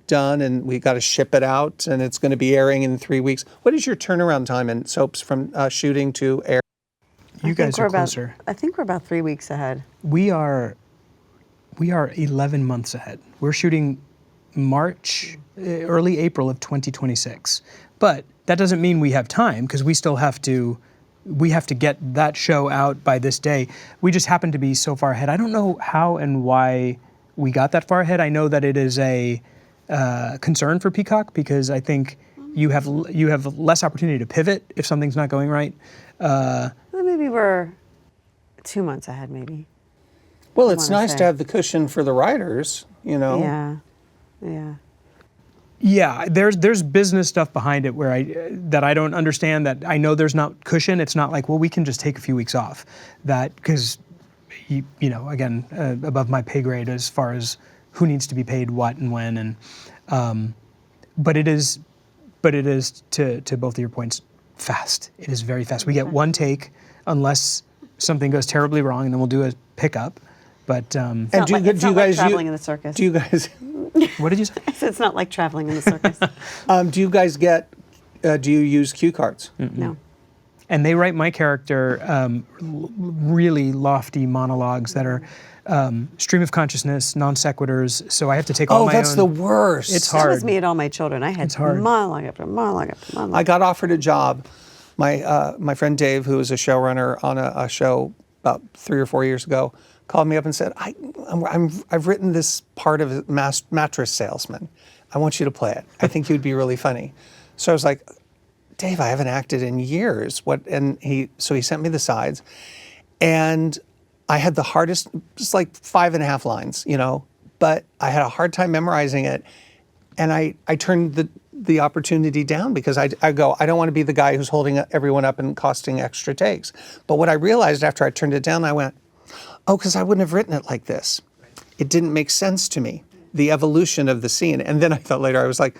done and we got to ship it out and it's going to be airing in 3 weeks. What is your turnaround time in soaps from shooting to air? You guys are closer. I think we're about 3 weeks ahead. We are 11 months ahead. We're shooting March, early April of 2026. But that doesn't mean we have time because we still have to get that show out by this day. We just happen to be so far ahead. I don't know how and why we got that far ahead. I know that it is a concern for Peacock because I think you have less opportunity to pivot if something's not going right. Well, maybe we're 2 months ahead, maybe. Well, I it's wanna nice say. to have the cushion for the writers, you know. Yeah. Yeah, there's business stuff behind it where that I don't understand, that I know there's not cushion. It's not like, well, we can just take a few weeks off. That, because, you know, again, above my pay grade as far as who needs to be paid what and when. And but it is to both of your points, fast. It is very fast. We get one take unless something goes terribly wrong, and then we'll do a pickup. But And It's do not you guys traveling in the circus. do you guys what did you say? It's not like traveling in the circus. do you guys get do you use cue cards? No. And they write my character really lofty monologues that are stream of consciousness, non sequiturs. So I have to take all Oh, my that's own. the worst. It's That hard. was me at All My Children. I had It's hard. monologue after monologue after monologue. I got offered a job. My friend Dave, who was a showrunner on a show about 3 or 4 years ago, called me up and said, I've written this part of a mattress salesman. I want you to play it. I think you'd be really funny. So I was like, Dave, I haven't acted in years. What? And he sent me the sides, and I had the hardest, just like 5.5 lines, you know, but I had a hard time memorizing it, and I turned the opportunity down because I go, I don't want to be the guy who's holding everyone up and costing extra takes. But what I realized after I turned it down, I went, oh, because I wouldn't have written it like this. It didn't make sense to me, the evolution of the scene. And then I thought later, I was like,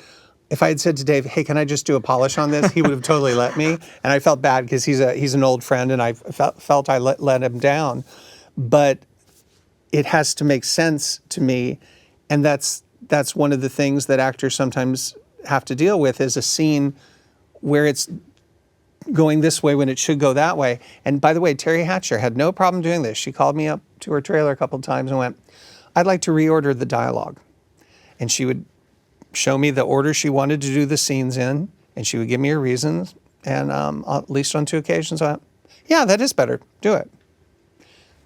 if I had said to Dave, hey, can I just do a polish on this? He would have totally let me. And I felt bad because he's an old friend, and I felt I let him down. But it has to make sense to me. And that's one of the things that actors sometimes have to deal with, is a scene where it's going this way when it should go that way. And by the way, Terry Hatcher had no problem doing this. She called me up to her trailer a couple of times and went, I'd like to reorder the dialogue. And she would show me the order she wanted to do the scenes in, and she would give me her reasons. And at least on 2 occasions, I went, yeah, that is better. Do it.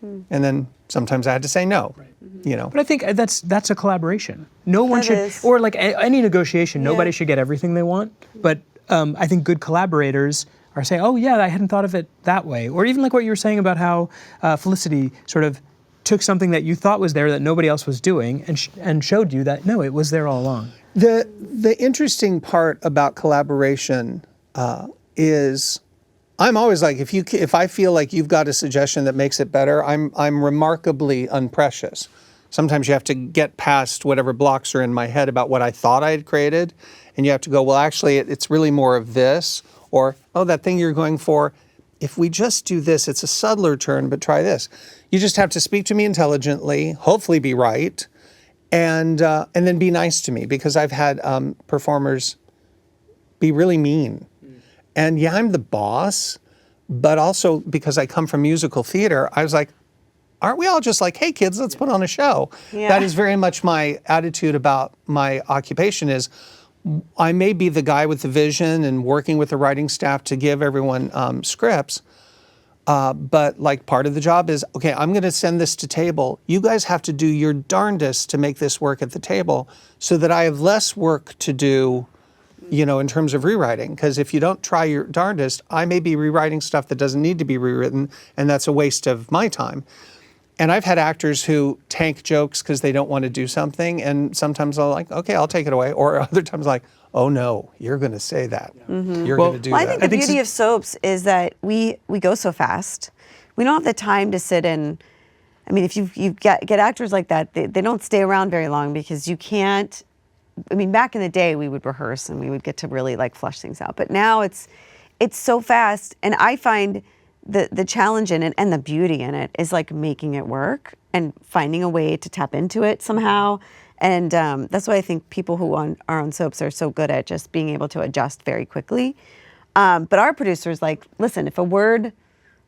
And then sometimes I had to say no, you know. But I think that's a collaboration. No one That should, is. or like any negotiation, Yeah. nobody should get everything they want. But I think good collaborators are saying, oh yeah, I hadn't thought of it that way. Or even like what you were saying about how Felicity sort of took something that you thought was there that nobody else was doing and showed you that, no, it was there all along. The interesting part about collaboration is, I'm always like, if I feel like you've got a suggestion that makes it better, I'm remarkably unprecious. Sometimes you have to get past whatever blocks are in my head about what I thought I had created, and you have to go, well, actually, it's really more of this, or, oh, that thing you're going for, if we just do this, it's a subtler turn, but try this. You just have to speak to me intelligently, hopefully be right, and then be nice to me, because I've had performers be really mean. And yeah, I'm the boss, but also because I come from musical theater, I was like, aren't we all just like, hey kids, let's put on a show? Yeah. That is very much my attitude about my occupation, is I may be the guy with the vision and working with the writing staff to give everyone scripts, but like part of the job is, okay, I'm going to send this to table. You guys have to do your darndest to make this work at the table so that I have less work to do, you know, in terms of rewriting. Because if you don't try your darndest, I may be rewriting stuff that doesn't need to be rewritten, and that's a waste of my time. And I've had actors who tank jokes because they don't want to do something, and sometimes I'll like, okay, I'll take it away. Or other times like, oh no, you're going to say that. You're going to do Well, I that. think the beauty of soaps is that we go so fast. We don't have the time to sit and, I mean, if you get actors like that, they don't stay around very long, because you can't, I mean, back in the day, we would rehearse and we would get to really like flush things out. But now it's so fast, and I find the challenge in it and the beauty in it is like making it work and finding a way to tap into it somehow. And that's why I think people who are on soaps are so good at just being able to adjust very quickly. But our producers like, listen, if a word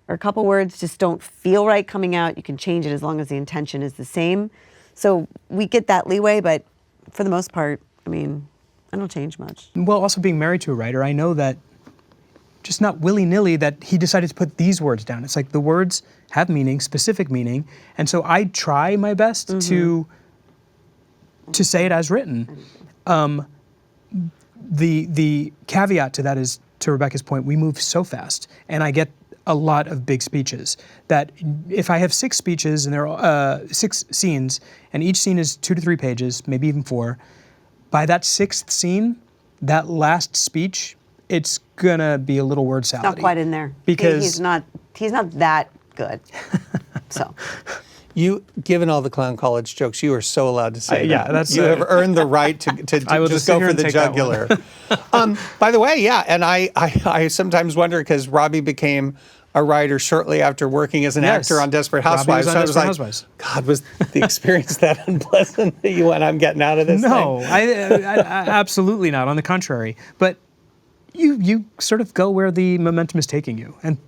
or a couple words just don't feel right coming out, you can change it as long as the intention is the same. So we get that leeway, but for the most part, I mean, I don't change much. Well, also being married to a writer, I know that just not willy-nilly that he decided to put these words down. It's like the words have meaning, specific meaning, and so I try my best to say it as written. The caveat to that is, to Rebecca's point, we move so fast, and I get a lot of big speeches. That if I have 6 speeches and there are 6 scenes, and each scene is 2 to 3 pages, maybe even 4, by that 6th scene, that last speech, it's gonna be a little word salad. Not quite in there. Because he's not that good. So. You, given all the clown college jokes, you are so allowed to say that. Yeah, that's you have earned the right to I will just sit go here for and the take that jugular. By the way, yeah, and I sometimes wonder because Robbie became a writer shortly after working as an Yes. actor on Desperate Robbie Housewives. was on So I Desperate was like, Housewives. God, was the experience that unpleasant that you went, I'm getting out of this No, thing? I absolutely not. On the contrary, but you sort of go where the momentum is taking you, and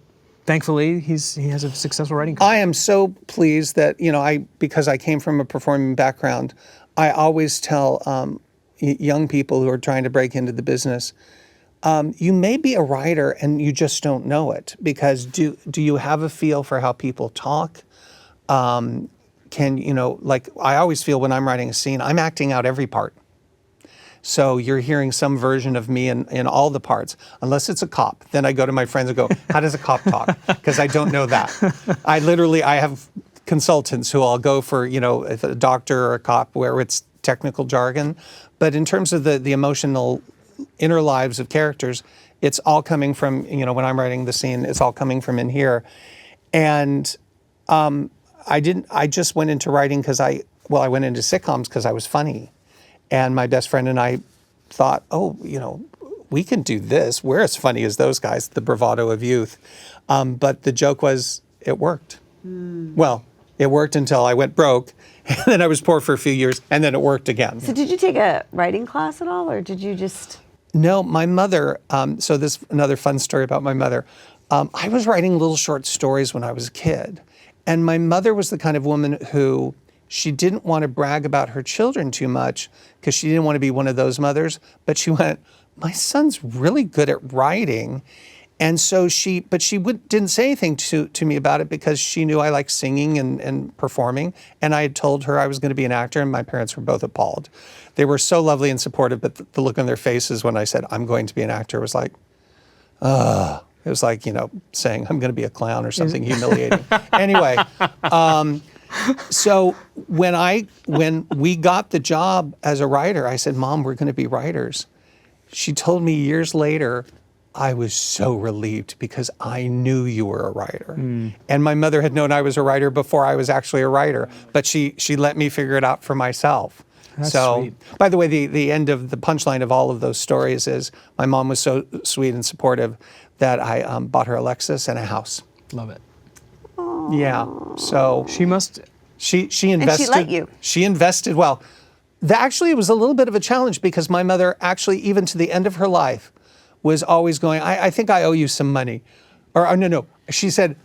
thankfully he has a successful writing career. I am so pleased that, because I came from a performing background, I always tell young people who are trying to break into the business, you may be a writer and you just don't know it, because do you have a feel for how people talk? Like I always feel when I'm writing a scene, I'm acting out every part. So you're hearing some version of me in all the parts, unless it's a cop. Then I go to my friends and go, how does a cop talk? Because I don't know that. I have consultants who I'll go for, if a doctor or a cop where it's technical jargon. But in terms of the emotional inner lives of characters, it's all coming from, when I'm writing the scene, it's all coming from in here. And I just went into writing I went into sitcoms because I was funny. And my best friend and I thought, we can do this. We're as funny as those guys, the bravado of youth. But the joke was, it worked. Well, it worked until I went broke, and then I was poor for a few years, and then it worked again. So did you take a writing class at all, or did you just? No, my mother, so this another fun story about my mother. I was writing little short stories when I was a kid. And my mother was the kind of woman who, she didn't want to brag about her children too much because she didn't want to be one of those mothers. But she went, my son's really good at writing. And so didn't say anything to me about it because she knew I liked singing and performing. And I had told her I was going to be an actor, and my parents were both appalled. They were so lovely and supportive, but the look on their faces when I said, I'm going to be an actor was like, ugh. It was like, saying I'm going to be a clown or something humiliating. Anyway, so when we got the job as a writer, I said, Mom, we're going to be writers. She told me years later, I was so relieved because I knew you were a writer. And my mother had known I was a writer before I was actually a writer, but she let me figure it out for myself. That's so, sweet. By the way, the end of the punchline of all of those stories is my mom was so sweet and supportive that I bought her a Lexus and a house. Love it. Yeah. So She must. she invested. And she let you. She invested well. Actually, it was a little bit of a challenge because my mother actually, even to the end of her life, was always going, I think I owe you some money. Or no. She said,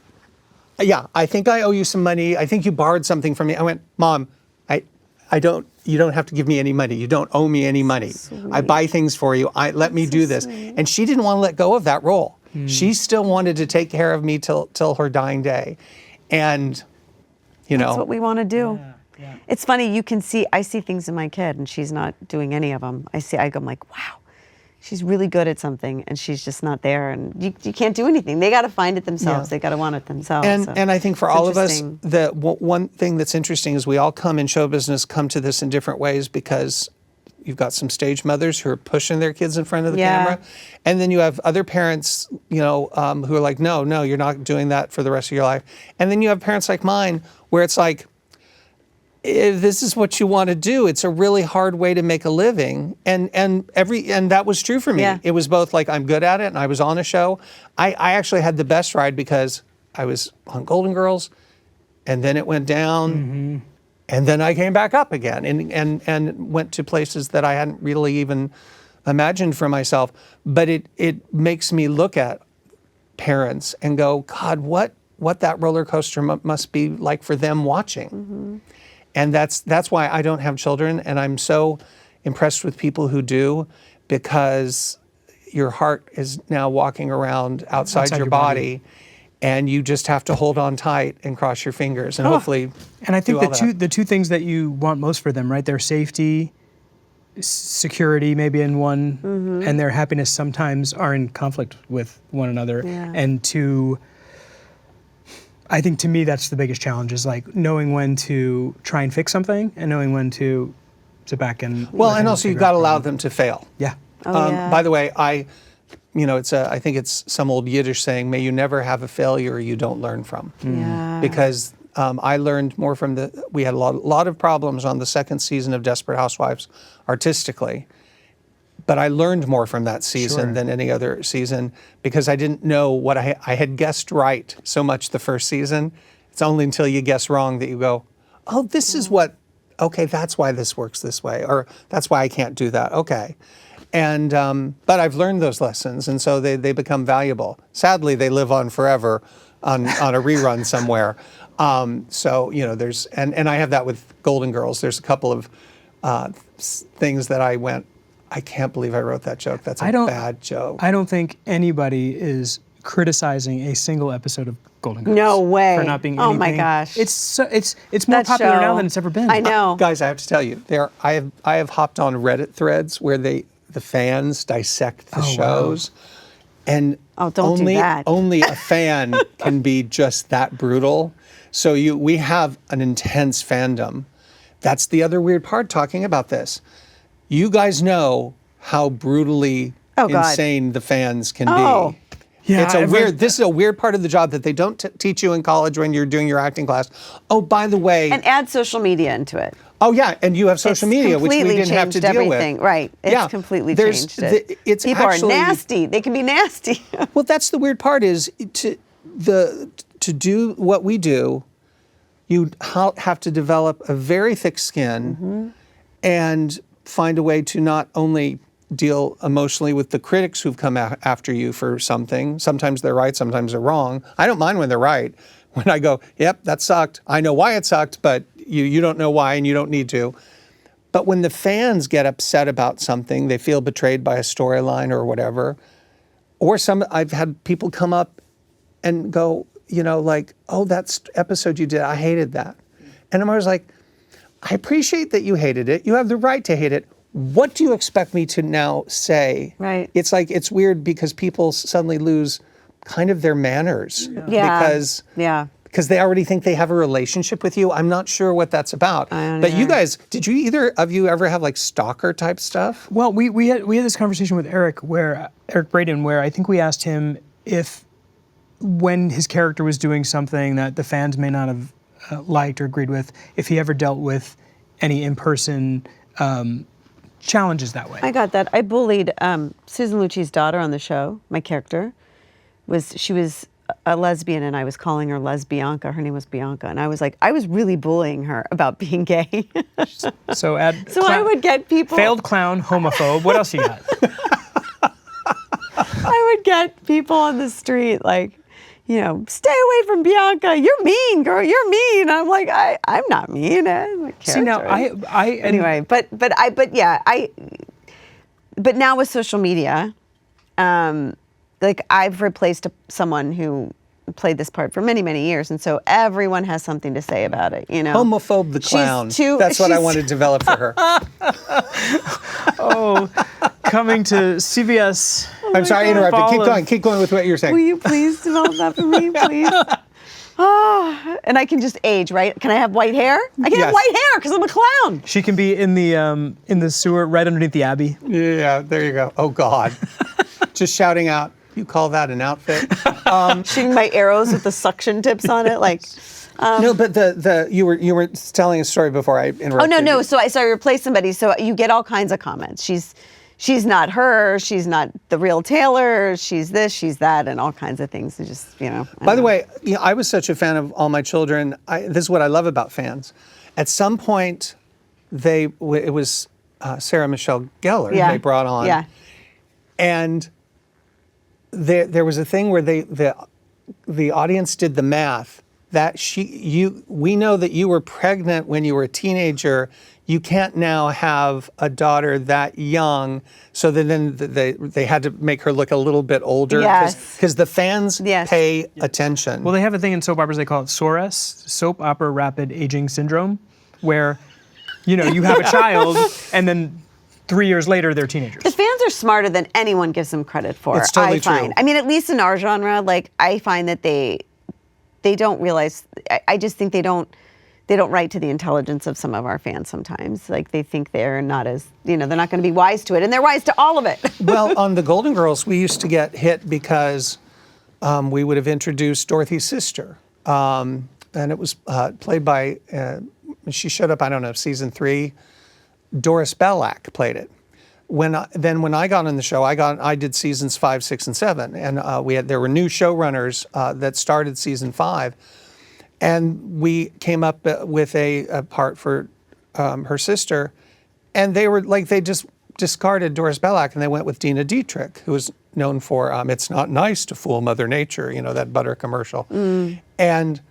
yeah, I think I owe you some money. I think you borrowed something from me. I went, Mom, you don't have to give me any money. You don't owe me any money. Sweet. I buy things for you. Let me do this. Sweet. And she didn't want to let go of that role. She still wanted to take care of me till her dying day. And, That's what we want to do. Yeah. It's funny, I see things in my kid and she's not doing any of them. I'm like, wow, she's really good at something and she's just not there, and you can't do anything. They got to find it themselves. Yeah. They got to want it themselves. And I think for it's all of us, interesting. one thing that's interesting is we all come in show business, come to this in different ways because you've got some stage mothers who are pushing their kids in front of the camera. And then you have other parents, who are like, no, you're not doing that for the rest of your life. And then you have parents like mine where it's like, if this is what you want to do, it's a really hard way to make a living. And that was true for me. Yeah. It was both like I'm good at it and I was on a show. I actually had the best ride because I was on Golden Girls and then it went down. And then I came back up again and went to places that I hadn't really even imagined for myself. But it makes me look at parents and go, God, what that roller coaster must be like for them watching. And that's why I don't have children. And I'm so impressed with people who do, because your heart is now walking around outside your body. And you just have to hold on tight and cross your fingers and hopefully. And I think do all the two things that you want most for them, right? Their safety, security, maybe in one, and their happiness sometimes are in conflict with one another. Yeah. And to I think to me that's the biggest challenge, is like knowing when to try and fix something and knowing when to sit back and and also you've got to allow them to fail. Yeah. By the way, I think it's some old Yiddish saying, may you never have a failure you don't learn from. Yeah. Because I learned more from we had a lot of problems on the second season of Desperate Housewives artistically, but I learned more from that season than any other season, because I didn't know what I had guessed right so much the first season. It's only until you guess wrong that you go, oh, this is what, okay, that's why this works this way, or that's why I can't do that, okay. And but I've learned those lessons, and so they become valuable. Sadly, they live on forever on a rerun somewhere. So there's and I have that with Golden Girls. There's a couple of things that I went, I can't believe I wrote that joke. That's a bad joke. I don't think anybody is criticizing a single episode of Golden Girls. No way. For not being anything. Oh my gosh. It's more popular now than it's ever been. I know. Guys, I have to tell you, I have hopped on Reddit threads where the fans dissect the shows. Wow. And don't do that. Only a fan can be just that brutal. So we have an intense fandom. That's the other weird part talking about this. You guys know how brutally insane the fans can be. Yeah, this is a weird part of the job that they don't teach you in college when you're doing your acting class. Oh, by the way. And add social media into it. Oh, yeah, and you have social media, which we didn't have to deal everything. with. Right, it's completely changed it. People are nasty. They can be nasty. Well, that's the weird part, is to do what we do, you have to develop a very thick skin and find a way to not only deal emotionally with the critics who've come after you for something. Sometimes they're right, sometimes they're wrong. I don't mind when they're right. When I go, yep, that sucked. I know why it sucked, but you don't know why and you don't need to. But when the fans get upset about something, they feel betrayed by a storyline or whatever, or I've had people come up and go, like, oh, that episode you did, I hated that. And I'm always like, I appreciate that you hated it. You have the right to hate it. What do you expect me to now say? Right. It's like, it's weird because people suddenly lose kind of their manners. Because they already think they have a relationship with you. I'm not sure what that's about. But you guys, did you either of you ever have like stalker type stuff? Well, we had this conversation with Eric Braden, where I think we asked him if, when his character was doing something that the fans may not have liked or agreed with, if he ever dealt with any in-person challenges that way. I got that. I bullied Susan Lucci's daughter on the show. My character she was a lesbian, and I was calling her Lesbianca. Her name was Bianca, and I was really bullying her about being gay. So I would get people. Failed clown, homophobe. What else you got? I would get people on the street like, stay away from Bianca. You're mean, girl. You're mean. I'm like, I'm not mean. See, now but now with social media, like I've replaced someone who played this part for many, many years, and so everyone has something to say about it. Homophobe the clown. That's what I want to develop for her. Coming to CBS. I'm sorry, I interrupted. Keep going with what you're saying. Will you please develop that for me, please? And I can just age, right? Can I have white hair? I can have white hair because I'm a clown. She can be in the sewer right underneath the Abbey. Yeah, there you go. Oh God, just shouting out. You call that an outfit? Shooting my arrows with the suction tips on it, like. No, but you were telling a story before I interrupted. Oh no! So I replaced somebody. So you get all kinds of comments. She's not her. She's not the real Taylor. She's this. She's that, and all kinds of things. And just By the way, I was such a fan of All My Children. This is what I love about fans. At some point, it was Sarah Michelle Gellar they brought on. Yeah. And there was a thing where the audience did the math that we know that you were pregnant when you were a teenager. You can't now have a daughter that young, so then they had to make her look a little bit older because the fans pay attention. Well, they have a thing in soap operas, they call it SORAS, Soap Opera Rapid Aging Syndrome, where you have a child and then 3 years later, they're teenagers. The fans are smarter than anyone gives them credit for. It's totally I find. true. I mean, at least in our genre, like I find that they don't realize. I just think they don't write to the intelligence of some of our fans sometimes. Like they think they're not as, they're not going to be wise to it, and they're wise to all of it. Well, on the Golden Girls, we used to get hit because we would have introduced Dorothy's sister. And it was played by, she showed up, I don't know, season 3. Doris Bellac played it. When I got on the show, I did seasons 5, 6, and 7, and there were new showrunners that started season 5, and we came up with a part for her sister, and they were like, they just discarded Doris Bellac and they went with Dina Dietrich, who was known for "It's not nice to fool Mother Nature," that butter commercial, and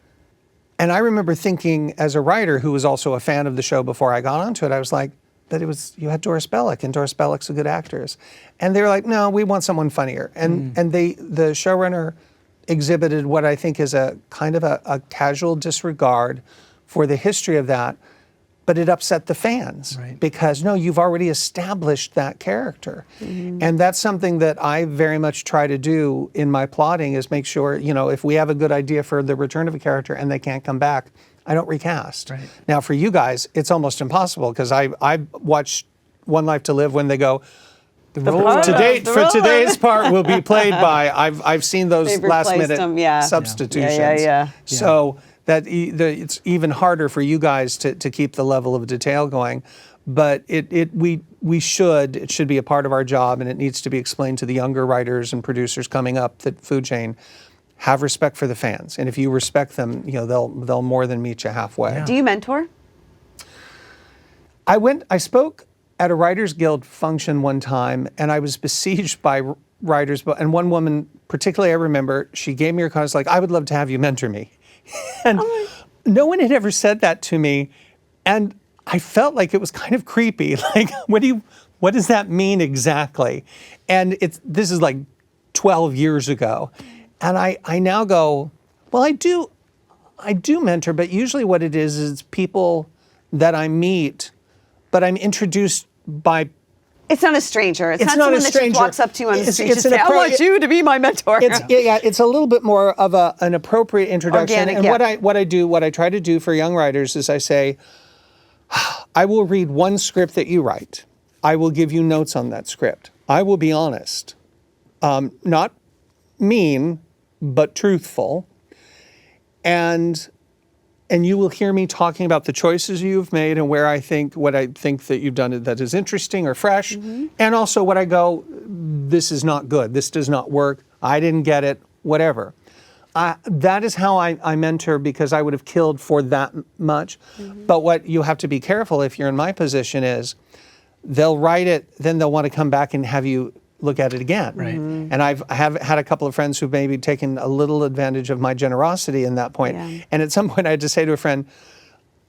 I remember thinking, as a writer who was also a fan of the show before I got onto it, I was like, but you had Doris Bellac, and Doris Bellac's a good actress. And they were like, no, we want someone funnier. And the showrunner exhibited what I think is a kind of a casual disregard for the history of that, but it upset the fans. Right. Because, no, you've already established that character. And that's something that I very much try to do in my plotting, is make sure, if we have a good idea for the return of a character and they can't come back, I don't recast. Right. Now, for you guys, it's almost impossible, because I watched One Life to Live when they go, today's part will be played by, I've seen those They've last minute replaced them, substitutions. Yeah. So that it's even harder for you guys to keep the level of detail going. But it should be a part of our job, and it needs to be explained to the younger writers and producers coming up the food chain. Have respect for the fans, and if you respect them, they'll more than meet you halfway. Yeah. Do you mentor? I spoke at a Writers Guild function one time, and I was besieged by writers, and one woman particularly I remember, she gave me her card, like, I would love to have you mentor me. And no one had ever said that to me, and I felt like it was kind of creepy. Like, what does that mean exactly? And this is like 12 years ago. And I now go, well, I do mentor, but usually what it is people that I meet, but I'm introduced by. It's not a stranger. It's not not someone a that stranger. just walks up to you on the street and It's an say, I want you to be my mentor. It's a little bit more of an appropriate introduction. Organic, and yeah. what I try to do for young writers is I say, I will read one script that you write. I will give you notes on that script. I will be honest, not mean, but truthful, and you will hear me talking about the choices you've made and what I think that you've done that is interesting or fresh, and also what I go, this is not good, this does not work, I didn't get it, whatever. That is how I mentor, because I would have killed for that much. But what you have to be careful if you're in my position is, they'll write it, then they'll want to come back and have you look at it again. Right. And I have had a couple of friends who've maybe taken a little advantage of my generosity in that point. Yeah. And at some point I had to say to a friend,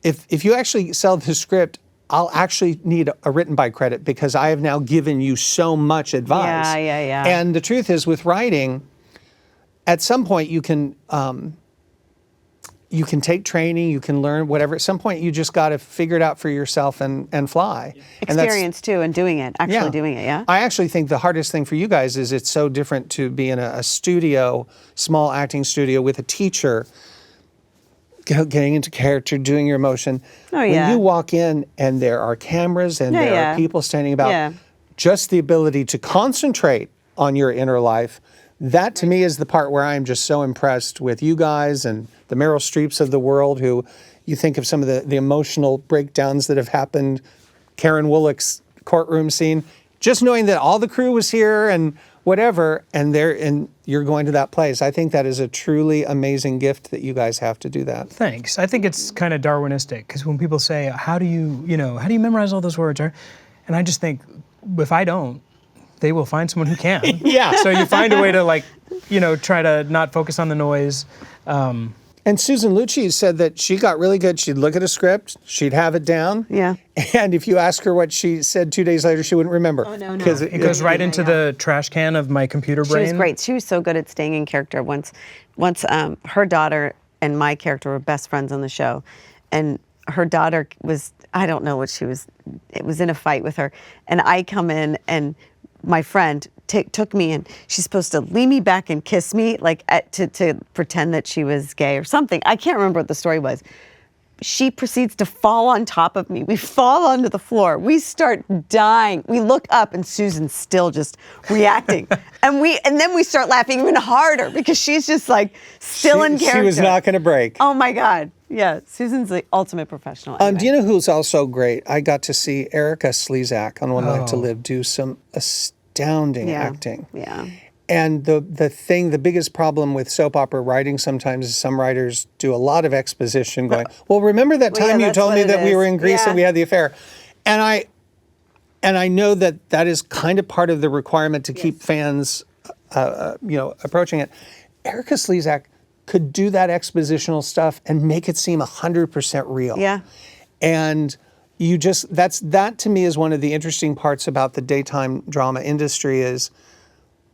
if you actually sell the script, I'll actually need a written by credit, because I have now given you so much advice. Yeah. And the truth is, with writing, at some point you can take training, you can learn whatever. At some point you just got to figure it out for yourself and fly. Experience too, and doing it, actually doing it, yeah? I actually think the hardest thing for you guys is it's so different to be in a studio, small acting studio with a teacher, getting into character, doing your emotion. Oh, yeah. When you walk in and there are cameras and there are people standing about, just the ability to concentrate on your inner life, that to me is the part where I'm just so impressed with you guys and the Meryl Streeps of the world, who you think of some of the emotional breakdowns that have happened, Karen Woolley's courtroom scene, just knowing that all the crew was here and whatever, and you're going to that place. I think that is a truly amazing gift that you guys have to do that. Thanks. I think it's kind of Darwinistic, because when people say, how do you memorize all those words? And I just think, if I don't, they will find someone who can. Yeah. So you find a way to try to not focus on the noise. And Susan Lucci said that she got really good. She'd look at a script, she'd have it down. Yeah. And if you ask her what she said 2 days later, she wouldn't remember. Oh, no. Because It goes right into the trash can of my computer brain. She was great. She was so good at staying in character. Once her daughter and my character were best friends on the show, and her daughter was, I don't know what she was, it was in a fight with her, and I come in and my friend took me, and she's supposed to lean me back and kiss me, like to pretend that she was gay or something. I can't remember what the story was. She proceeds to fall on top of me. We fall onto the floor. We start dying. We look up, and Susan's still just reacting. and then we start laughing even harder because she's just like still in character. She was not going to break. Oh my God. Yeah, Susan's the ultimate professional. Anyway. Do you know who's also great? I got to see Erica Slezak on One Life to Live do some astounding acting. Yeah. And the biggest problem with soap opera writing sometimes is some writers do a lot of exposition going, well, remember that time you told me that we were in Greece and we had the affair? And I know that is kind of part of the requirement to keep fans, approaching it. Erica Slezak could do that expositional stuff and make it seem 100% real. Yeah. And that to me is one of the interesting parts about the daytime drama industry is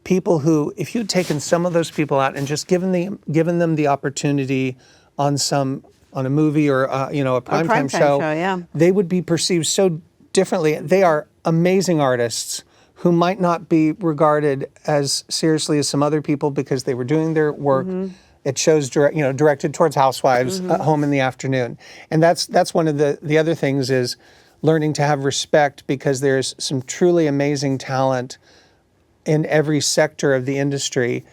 people who, if you'd taken some of those people out and just given them the opportunity on a movie or a primetime show, they would be perceived so differently. They are amazing artists who might not be regarded as seriously as some other people because they were doing their work. It shows directed towards housewives, home in the afternoon, and that's one of the other things is learning to have respect because there's some truly amazing talent in every sector of the industry,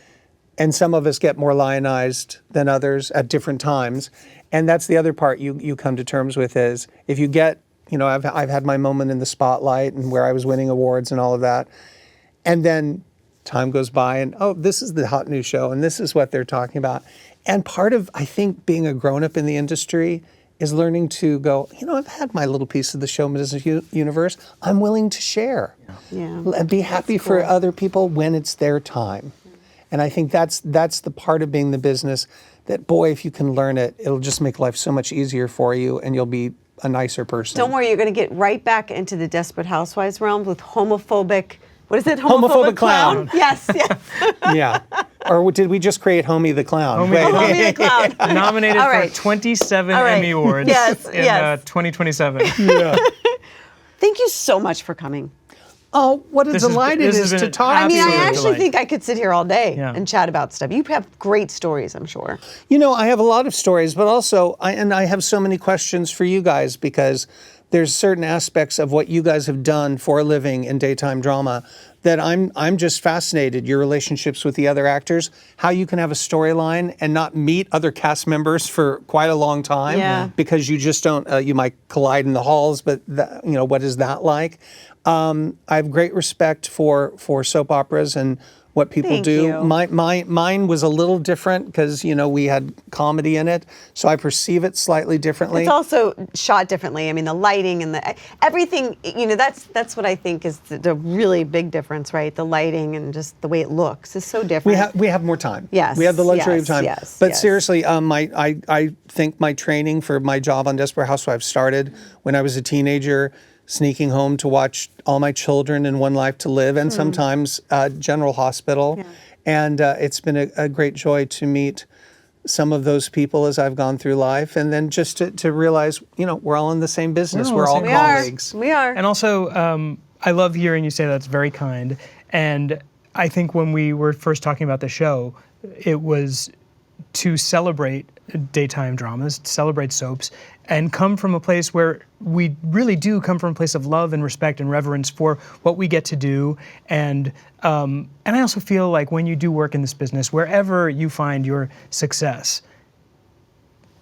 and some of us get more lionized than others at different times, and that's the other part you come to terms with is if you get, I've had my moment in the spotlight and where I was winning awards and all of that, and then time goes by and, this is the hot new show and this is what they're talking about. And part of, I think, being a grown-up in the industry is learning to go, I've had my little piece of the show business universe. I'm willing to share. And be happy for other people when it's their time. And I think that's the part of being the business that, boy, if you can learn it, it'll just make life so much easier for you and you'll be a nicer person. Don't worry, you're going to get right back into the Desperate Housewives realm with homophobic, what is it? Homophobic clown. Yes. Yeah. Or did we just create Homie the Clown? Homie the Clown. Nominated for 27 Emmy Awards in 2027. Yeah. Thank you so much for coming. Oh, what a delight it is to talk. I mean, I actually think I could sit here all day and chat about stuff. You have great stories, I'm sure. I have a lot of stories, but also, I have so many questions for you guys because there's certain aspects of what you guys have done for a living in daytime drama that I'm just fascinated. Your relationships with the other actors, how you can have a storyline and not meet other cast members for quite a long time because you just don't. You might collide in the halls, but what is that like? I have great respect for soap operas and what people do. Mine was a little different because, we had comedy in it, so I perceive it slightly differently. It's also shot differently. I mean, the lighting and everything, that's what I think is the really big difference, right? The lighting and just the way it looks is so different. We have more time. Yes. We have the luxury of time. Yes, but seriously, I think my training for my job on Desperate Housewives started when I was a teenager, sneaking home to watch all my children in One Life to Live and sometimes General Hospital. Yeah. And it's been a great joy to meet some of those people as I've gone through life. And then just to realize, we're all in the same business. We're all colleagues. We are. And also, I love hearing you say that's very kind. And I think when we were first talking about the show, it was to celebrate daytime dramas, celebrate soaps, and come from a place where we really do come from a place of love and respect and reverence for what we get to do. And I also feel like when you do work in this business, wherever you find your success,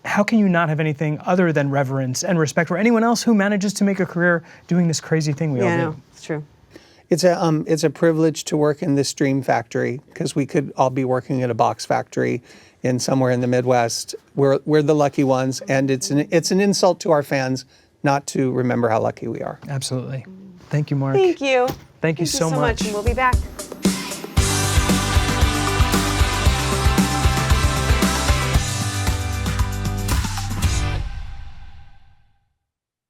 how can you not have anything other than reverence and respect for anyone else who manages to make a career doing this crazy thing we all do? Yeah, it's true. It's a privilege to work in this dream factory because we could all be working at a box factory in somewhere in the Midwest. We're the lucky ones, and it's an insult to our fans not to remember how lucky we are. Absolutely. Thank you, Marc. Thank you. Thank you so much. And we'll be back.